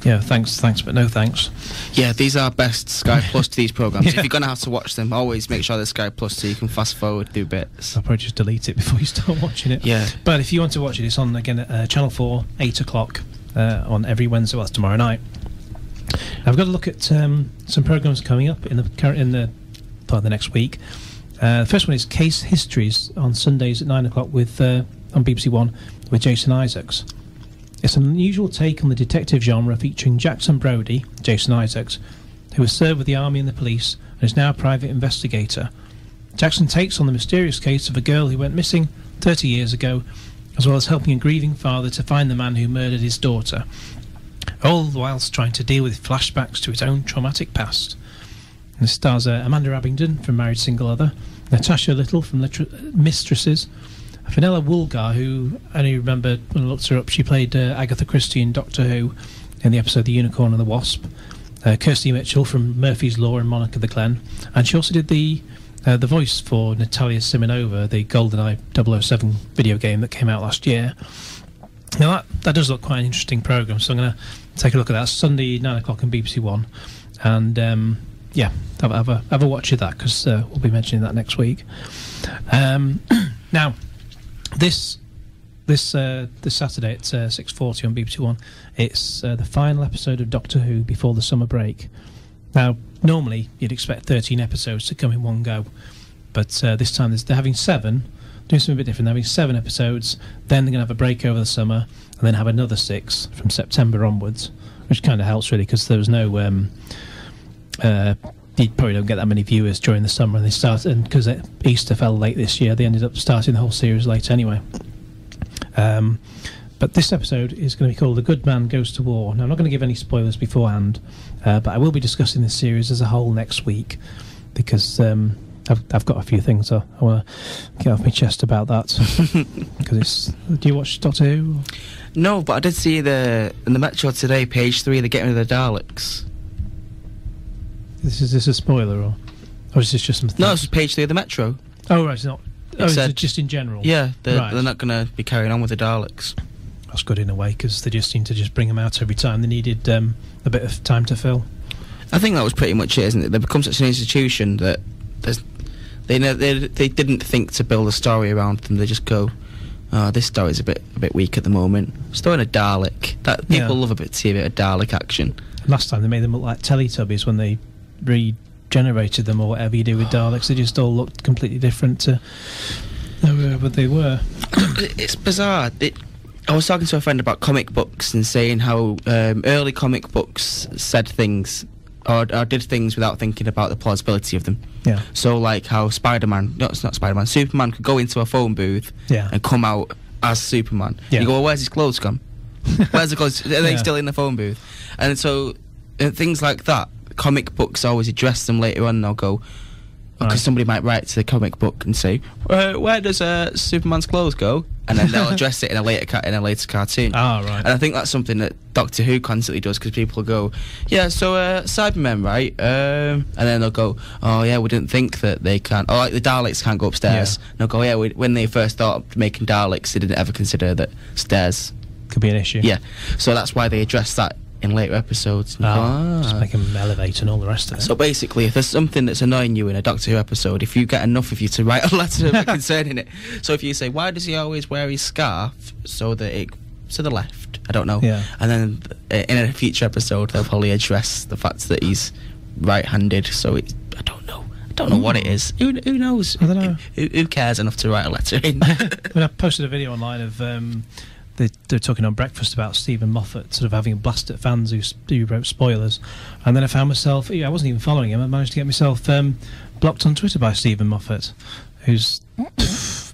[SPEAKER 4] thanks, but no thanks.
[SPEAKER 3] Yeah, these are best Sky Plus to these programmes. If you're going to have to watch them, always make sure they're Sky Plus so you can fast-forward through bits.
[SPEAKER 4] I'll probably just delete it before you start watching it.
[SPEAKER 3] Yeah.
[SPEAKER 4] But if you want to watch it, it's on, again, Channel 4, 8 o'clock on every Wednesday. Well, that's tomorrow night. I've got to look at some programmes coming up in the next week. The first one is Case Histories on Sundays at 9 o'clock on BBC One with Jason Isaacs. It's an unusual take on the detective genre featuring Jackson Brodie, Jason Isaacs, who has served with the army and the police and is now a private investigator. Jackson takes on the mysterious case of a girl who went missing 30 years ago, as well as helping a grieving father to find the man who murdered his daughter, all whilst trying to deal with flashbacks to his own traumatic past. And it stars Amanda Abingdon from Married Single Other, Natasha Little from Mistresses, Fenella Woolgar, who I only remember when I looked her up, she played Agatha Christie in Doctor Who in the episode The Unicorn and the Wasp, Kirsty Mitchell from Murphy's Law and Monarch of the Glen, and she also did the voice for Natalia Simonova, the GoldenEye 007 video game that came out last year. Now that does look quite an interesting programme, so I'm going to take a look at that. Sunday 9 o'clock on BBC One, and have a watch of that, because we'll be mentioning that next week. Now, this Saturday at 6:40 on BBC One, it's the final episode of Doctor Who before the summer break. Now, normally you'd expect 13 episodes to come in one go, but this time they're having 7, doing something a bit different. They're having 7 episodes, then they're going to have a break over the summer, and then have another 6 from September onwards, which kind of helps really, because there was no you probably don't get that many viewers during the summer, and they started, and because Easter fell late this year, they ended up starting the whole series late anyway. But this episode is going to be called The Good Man Goes to War. Now, I'm not going to give any spoilers beforehand, but I will be discussing this series as a whole next week, because I've got a few things I want to get off my chest about that. Because do you watch Doctor Who?
[SPEAKER 3] No, but I did see in the Metro today, page 3, they're getting rid of the Daleks.
[SPEAKER 4] Is this a spoiler, or is this just something?
[SPEAKER 3] No, it's page 3 of the Metro.
[SPEAKER 4] Oh, right, it's not. Is it just in general?
[SPEAKER 3] Yeah, they're not going to be carrying on with the Daleks.
[SPEAKER 4] That's good in a way, because they just seem to just bring them out every time. They needed a bit of time to fill.
[SPEAKER 3] I think that was pretty much it, isn't it? They become such an institution that they didn't think to build a story around them. They just go, oh, this story's a bit weak at the moment. Let's throw in a Dalek. People love a bit of Dalek action.
[SPEAKER 4] Last time they made them look like Teletubbies when they regenerated them, or whatever you do with Daleks. They just all looked completely different to what they were.
[SPEAKER 3] It's bizarre. I was talking to a friend about comic books and saying how early comic books said things or did things without thinking about the plausibility of them.
[SPEAKER 4] Yeah. So
[SPEAKER 3] like how Superman could go into a phone booth and come out as Superman.
[SPEAKER 4] Yeah.
[SPEAKER 3] You go, well, where's his clothes gone? Where's the clothes? Are they
[SPEAKER 4] Yeah.
[SPEAKER 3] still in the phone booth? And so things like that. Comic books always address them later on. And they'll go because
[SPEAKER 4] Right.
[SPEAKER 3] somebody might write to the comic book and say, "Where does Superman's clothes go?" And then they'll address it in a later cartoon.
[SPEAKER 4] Ah, right.
[SPEAKER 3] And I think that's something that Doctor Who constantly does because people go, "Yeah, so Cybermen, right?" And then they'll go, "Oh yeah, we didn't think that they can." Or like the Daleks can't go upstairs.
[SPEAKER 4] Yeah.
[SPEAKER 3] And they'll go, "Yeah, when they first thought of making Daleks, they didn't ever consider that stairs."
[SPEAKER 4] Could be an issue.
[SPEAKER 3] Yeah, so that's why they address that in later episodes. And you go,
[SPEAKER 4] Just make them elevate and all the rest of it.
[SPEAKER 3] So basically, if there's something that's annoying you in a Doctor Who episode, if you get enough of you to write a letter concerning it, so if you say, "Why does he always wear his scarf so that it to the left?" I don't know.
[SPEAKER 4] Yeah.
[SPEAKER 3] And then in a future episode, they'll probably address the fact that he's right-handed. So I don't know. I don't know what it is. Who knows?
[SPEAKER 4] I don't know.
[SPEAKER 3] Who cares enough to write a letter in?
[SPEAKER 4] When I posted a video online of they're talking on Breakfast about Stephen Moffat sort of having a blast at fans who wrote spoilers, and then I found myself, I wasn't even following him, I managed to get myself blocked on Twitter by Stephen Moffat, who's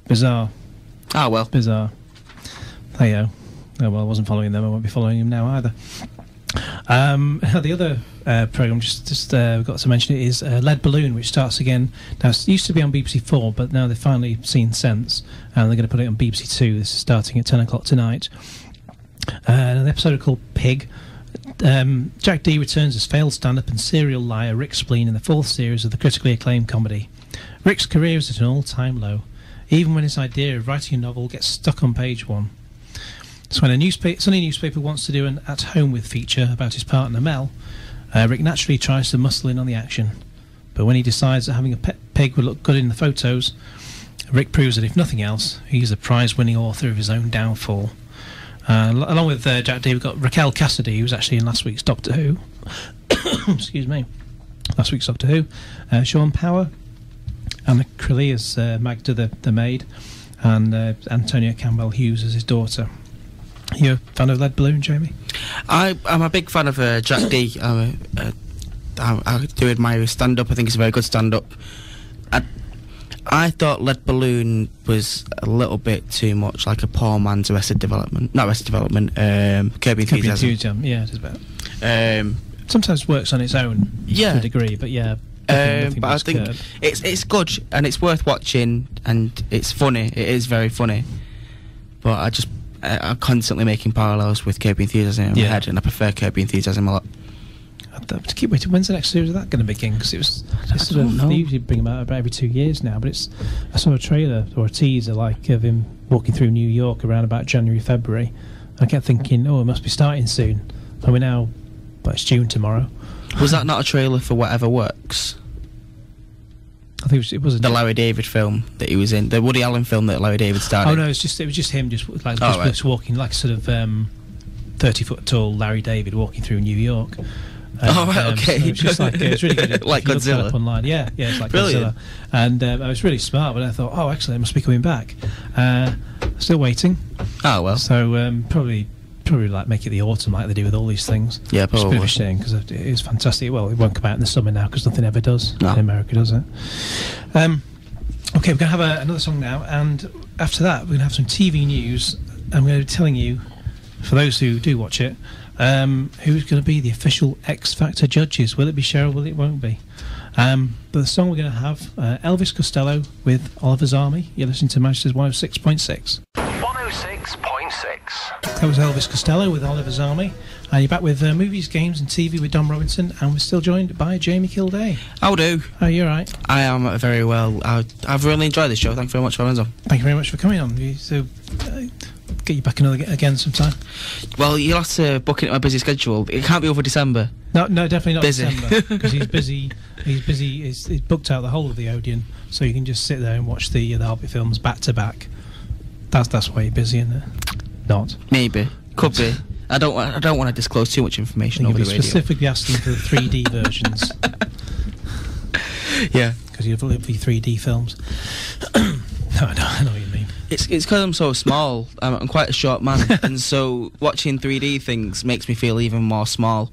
[SPEAKER 4] bizarre.
[SPEAKER 3] Ah, well.
[SPEAKER 4] Bizarre. There you go. Oh, well, I wasn't following them, I won't be following him now either. The other programme just got to mention it is Lead Balloon, which starts again. Now it used to be on BBC 4, but now they've finally seen sense and they're going to put it on BBC 2. This is starting at 10 o'clock tonight. An episode called Pig. Jack Dee returns as failed stand-up and serial liar Rick Spleen in the 4th series of the critically acclaimed comedy. Rick's career is at an all-time low, even when his idea of writing a novel gets stuck on page 1. So when a Sunday newspaper wants to do an at-home with feature about his partner Mel, Rick naturally tries to muscle in on the action. But when he decides that having a pet pig would look good in the photos, Rick proves that if nothing else, he's a prize-winning author of his own downfall. Along with Jack Dee, we've got Raquel Cassidy, who was actually in last week's Doctor Who. Excuse me. Last week's Doctor Who. Sean Power, Anna Crilly as Magda the maid, and Antonia Campbell-Hughes as his daughter. You a fan of Lead Balloon, Jamie?
[SPEAKER 3] I'm a big fan of Jack Dee. I do admire his stand-up. I think it's a very good stand-up. I thought Lead Balloon was a little bit too much like a poor man's Arrested Development. Not Arrested Development, Kirby Enthusiasm.
[SPEAKER 4] Yeah, it is better. Sometimes works on its own to a degree, but yeah.
[SPEAKER 3] But I think it's good and it's worth watching and it's funny. It is very funny. But I'm constantly making parallels with Kirby Enthusiasm in my head, and I prefer Kirby Enthusiasm a lot.
[SPEAKER 4] I have to keep waiting. When's the next series of that going to begin? Because they usually bring them out about every 2 years now. But I saw a trailer or a teaser like of him walking through New York around about January, February. I kept thinking, it must be starting soon. And we're now, it's June tomorrow.
[SPEAKER 3] Was that not a trailer for Whatever Works?
[SPEAKER 4] I think it was
[SPEAKER 3] the Larry David film that he was in, the Woody Allen film that Larry David starred in.
[SPEAKER 4] Oh no, it was just him, just walking like sort of 30-foot tall Larry David walking through New York.
[SPEAKER 3] Okay.
[SPEAKER 4] So it's just like it's really good.
[SPEAKER 3] Like Godzilla.
[SPEAKER 4] Up online. Yeah, it's like
[SPEAKER 3] Brilliant.
[SPEAKER 4] Godzilla. And I was really smart, but I thought, actually, it must be coming back. Still waiting.
[SPEAKER 3] Oh well.
[SPEAKER 4] So probably like make it the autumn like they do with all these things.
[SPEAKER 3] Yeah, probably.
[SPEAKER 4] It's a bit of a shame because it is fantastic. Well, it won't come out in the summer now because nothing ever does in America, does it? Okay, we're going to have another song now, and after that we're going to have some TV news. I'm going to be telling you, for those who do watch it, who's going to be the official X Factor judges. Will it be Cheryl? Will it won't be? But the song we're going to have, Elvis Costello with Oliver's Army. You're listening to Manchester's 106.6.
[SPEAKER 1] 106.6.
[SPEAKER 4] That was Elvis Costello with Oliver's Army. And you're back with movies, games and TV with Dom Robinson, and we're still joined by Jamie Kilday.
[SPEAKER 3] How do?
[SPEAKER 4] Oh, you're right.
[SPEAKER 3] I am very well. I've really enjoyed this show. Thanks very much for having us on.
[SPEAKER 4] Thank you very much for coming on. So, get you back again sometime.
[SPEAKER 3] Well, you'll have to book it in my busy schedule. It can't be over December.
[SPEAKER 4] No, definitely not
[SPEAKER 3] Busy.
[SPEAKER 4] December, because he's busy. He's booked out the whole of the Odeon, so you can just sit there and watch the Hobbit films back to back. That's why you're busy, isn't it? Not.
[SPEAKER 3] Maybe. Could be. I don't want to disclose too much information over the radio.
[SPEAKER 4] Specifically asking for the 3D versions.
[SPEAKER 3] Yeah.
[SPEAKER 4] Because you love the 3D films. No, I know what you mean.
[SPEAKER 3] It's because I'm so small. I'm quite a short man, and so watching 3D things makes me feel even more small.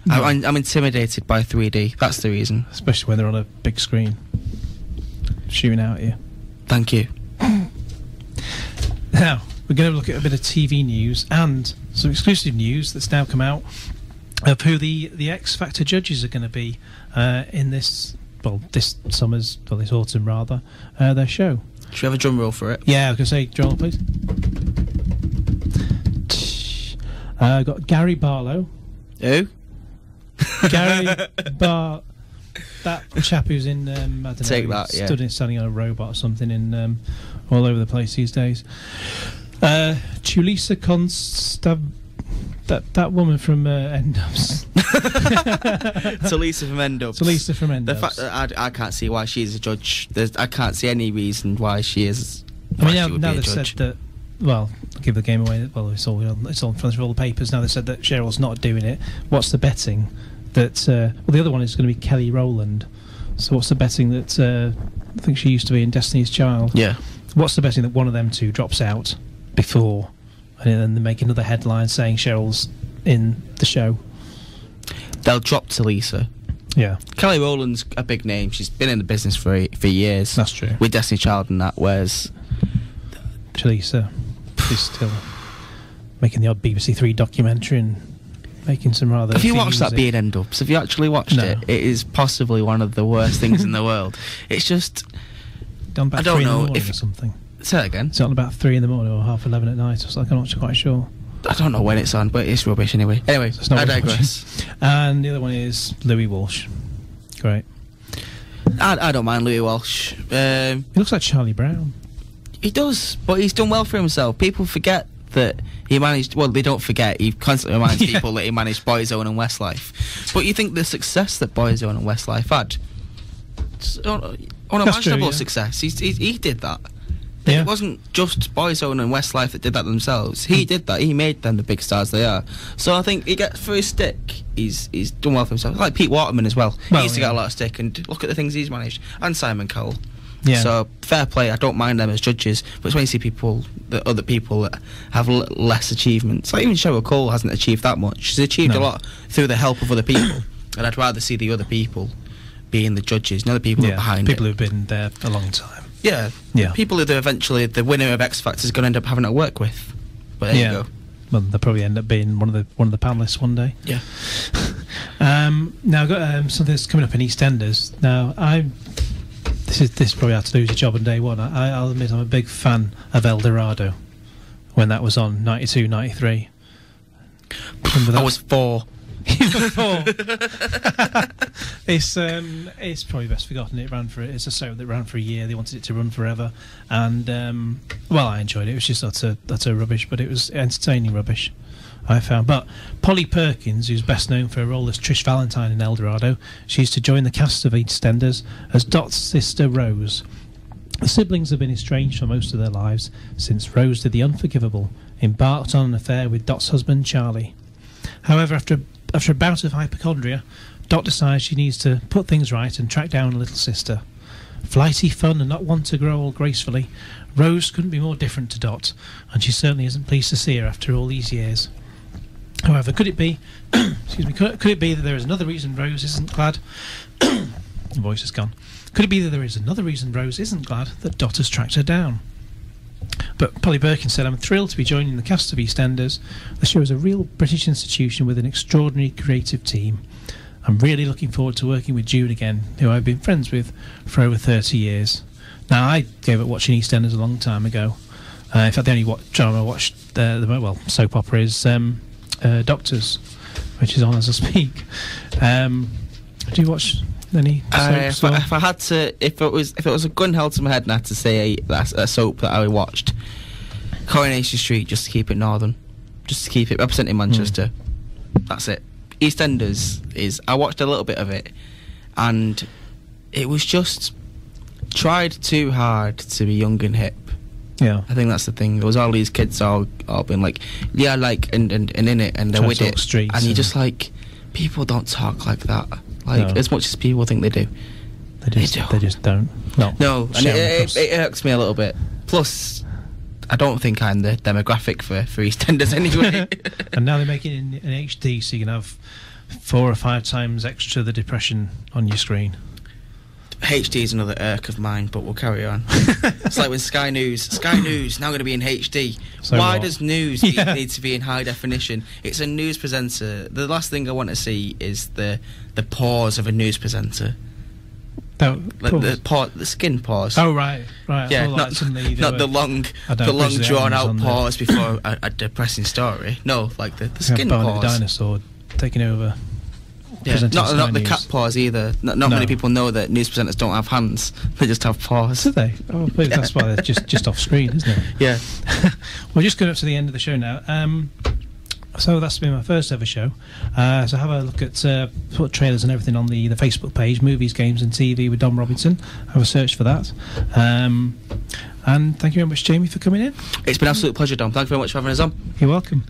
[SPEAKER 4] Yeah.
[SPEAKER 3] I'm intimidated by 3D. That's the reason.
[SPEAKER 4] Especially when they're on a big screen, shooting out at you.
[SPEAKER 3] Thank you.
[SPEAKER 4] Now, we're going to look at a bit of TV news and some exclusive news that's now come out of who the X Factor judges are going to be in this autumn rather, their show.
[SPEAKER 3] Should we have a drum roll for it?
[SPEAKER 4] Yeah, I was going to say, drum roll, please. Got Gary Barlow.
[SPEAKER 3] Who?
[SPEAKER 4] Gary that chap who's in I don't know, standing on a robot or something in all over the place these days. Tulisa that woman from Endubs.
[SPEAKER 3] Tulisa from Endubs.
[SPEAKER 4] Tulisa from Endubs.
[SPEAKER 3] The fact that I can't see why she's a judge. I can't see any reason why she is.
[SPEAKER 4] I mean, now they've said that. Well, I'll give the game away. Well, it's all in front of all the papers now. They said that Cheryl's not doing it. What's the betting that? The other one is going to be Kelly Rowland. So what's the betting that? I think she used to be in Destiny's Child.
[SPEAKER 3] Yeah.
[SPEAKER 4] What's the betting that one of them two drops out before, and then they make another headline saying Cheryl's in the show?
[SPEAKER 3] They'll drop Tulisa.
[SPEAKER 4] Yeah.
[SPEAKER 3] Kelly Rowland's a big name. She's been in the business for years.
[SPEAKER 4] That's true.
[SPEAKER 3] With Destiny Child and that, whereas
[SPEAKER 4] Tulisa is still making the odd BBC Three documentary and making some rather.
[SPEAKER 3] Have you watched that Being End Ups? Have you actually watched it? It is possibly one of the worst things in the world. It's just.
[SPEAKER 4] Done about
[SPEAKER 3] I don't
[SPEAKER 4] 3
[SPEAKER 3] know
[SPEAKER 4] in the morning
[SPEAKER 3] if
[SPEAKER 4] or something.
[SPEAKER 3] Say that again.
[SPEAKER 4] It's on about 3 in the morning or 11:30 at night or something. I'm not quite sure.
[SPEAKER 3] I don't know when it's on, but it's rubbish anyway. Anyway, I digress.
[SPEAKER 4] And the other one is Louis Walsh. Great.
[SPEAKER 3] I don't mind Louis Walsh.
[SPEAKER 4] He looks like Charlie Brown.
[SPEAKER 3] He does, but he's done well for himself. People forget that he managed. Well, they don't forget. He constantly reminds people that he managed Boyzone and Westlife. But you think the success that Boyzone and Westlife had, unimaginable success. He did that. Yeah. It wasn't just Boyzone and Westlife that did that themselves. He did that. He made them the big stars they are. So I think he gets for his stick. He's done well for himself. Like Pete Waterman as well. He used to get a lot of stick, and look at the things he's managed. And Simon Cowell. Yeah. So fair play. I don't mind them as judges, but it's when you see other people that have less achievements. Like even Cheryl Cole hasn't achieved that much. She's achieved a lot through the help of other people, and I'd rather see the other people being the judges, not the people who are behind
[SPEAKER 4] people
[SPEAKER 3] it.
[SPEAKER 4] who've been there a long time.
[SPEAKER 3] Yeah. People who eventually the winner of X Factor is going to end up having to work with. But there you go.
[SPEAKER 4] Well, they'll probably end up being one of the panelists one day.
[SPEAKER 3] Yeah.
[SPEAKER 4] Now I've got something that's coming up in EastEnders. Now this probably had to do with your job on day one. I'll admit I'm a big fan of El Dorado when that was on 92, 93.
[SPEAKER 3] I was 4.
[SPEAKER 4] It's probably best forgotten. It's a soap that ran for a year. They wanted it to run forever, and I enjoyed it. It was just utter rubbish, but it was entertaining rubbish, I found. But Polly Perkins, who's best known for her role as Trish Valentine in El Dorado, she's to join the cast of EastEnders as Dot's sister Rose. The siblings have been estranged for most of their lives since Rose did the unforgivable, embarked on an affair with Dot's husband Charlie. However, after a bout of hypochondria, Dot decides she needs to put things right and track down a little sister. Flighty, fun, and not one to grow old gracefully, Rose couldn't be more different to Dot, and she certainly isn't pleased to see her after all these years. However, could it be could it be that there is another reason Rose isn't glad the voice is gone. Could it be that there is another reason Rose isn't glad that Dot has tracked her down? But Polly Perkins said, "I'm thrilled to be joining the cast of EastEnders. The show is a real British institution with an extraordinary creative team. I'm really looking forward to working with June again, who I've been friends with for over 30 years. Now, I gave up watching EastEnders a long time ago. In fact, the only drama I watched, soap opera is Doctors, which is on as I speak. Do you watch any soaps?
[SPEAKER 3] If I had to, if it was a gun held to my head and I had to say a soap that I watched, Coronation Street, just to keep it northern, just to keep it representing Manchester. That's it. EastEnders I watched a little bit of it, and it was just tried too hard to be young and hip. Yeah, I think that's the thing. There was all these kids all been like, and in it, and they're with it, and you're just like, people don't talk like that. As much as people think they do, they just don't. No, and it irks me a little bit. Plus, I don't think I'm the demographic for EastEnders anyway. And now they're making it in HD, so you can have 4 or 5 times extra the depression on your screen. HD is another irk of mine, but we'll carry on. It's like when Sky News now going to be in HD.
[SPEAKER 2] So
[SPEAKER 3] Why
[SPEAKER 2] what?
[SPEAKER 3] does news need to be in high definition? It's a news presenter. The last thing I want to see is the pause of a news presenter.
[SPEAKER 2] No,
[SPEAKER 3] Like the skin pause.
[SPEAKER 2] oh right.
[SPEAKER 3] Yeah,
[SPEAKER 2] Not
[SPEAKER 3] the long drawn out pause before a depressing story. No, like the skin pause.
[SPEAKER 2] The dinosaur taking over.
[SPEAKER 3] Yeah, not the
[SPEAKER 2] News.
[SPEAKER 3] cat paws either. Not many people know that news presenters don't have hands; they just have paws.
[SPEAKER 2] Do they? Oh, maybe that's why they're just off screen, isn't it?
[SPEAKER 3] Yeah.
[SPEAKER 2] We're just going up to the end of the show now. So that's been my first ever show. So have a look at sort of trailers and everything on the Facebook page, Movies, Games and TV with Dom Robinson. Have a search for that. And thank you very much, Jamie, for coming in.
[SPEAKER 3] It's been an absolute pleasure, Dom. Thank you very much for having us on.
[SPEAKER 2] You're welcome.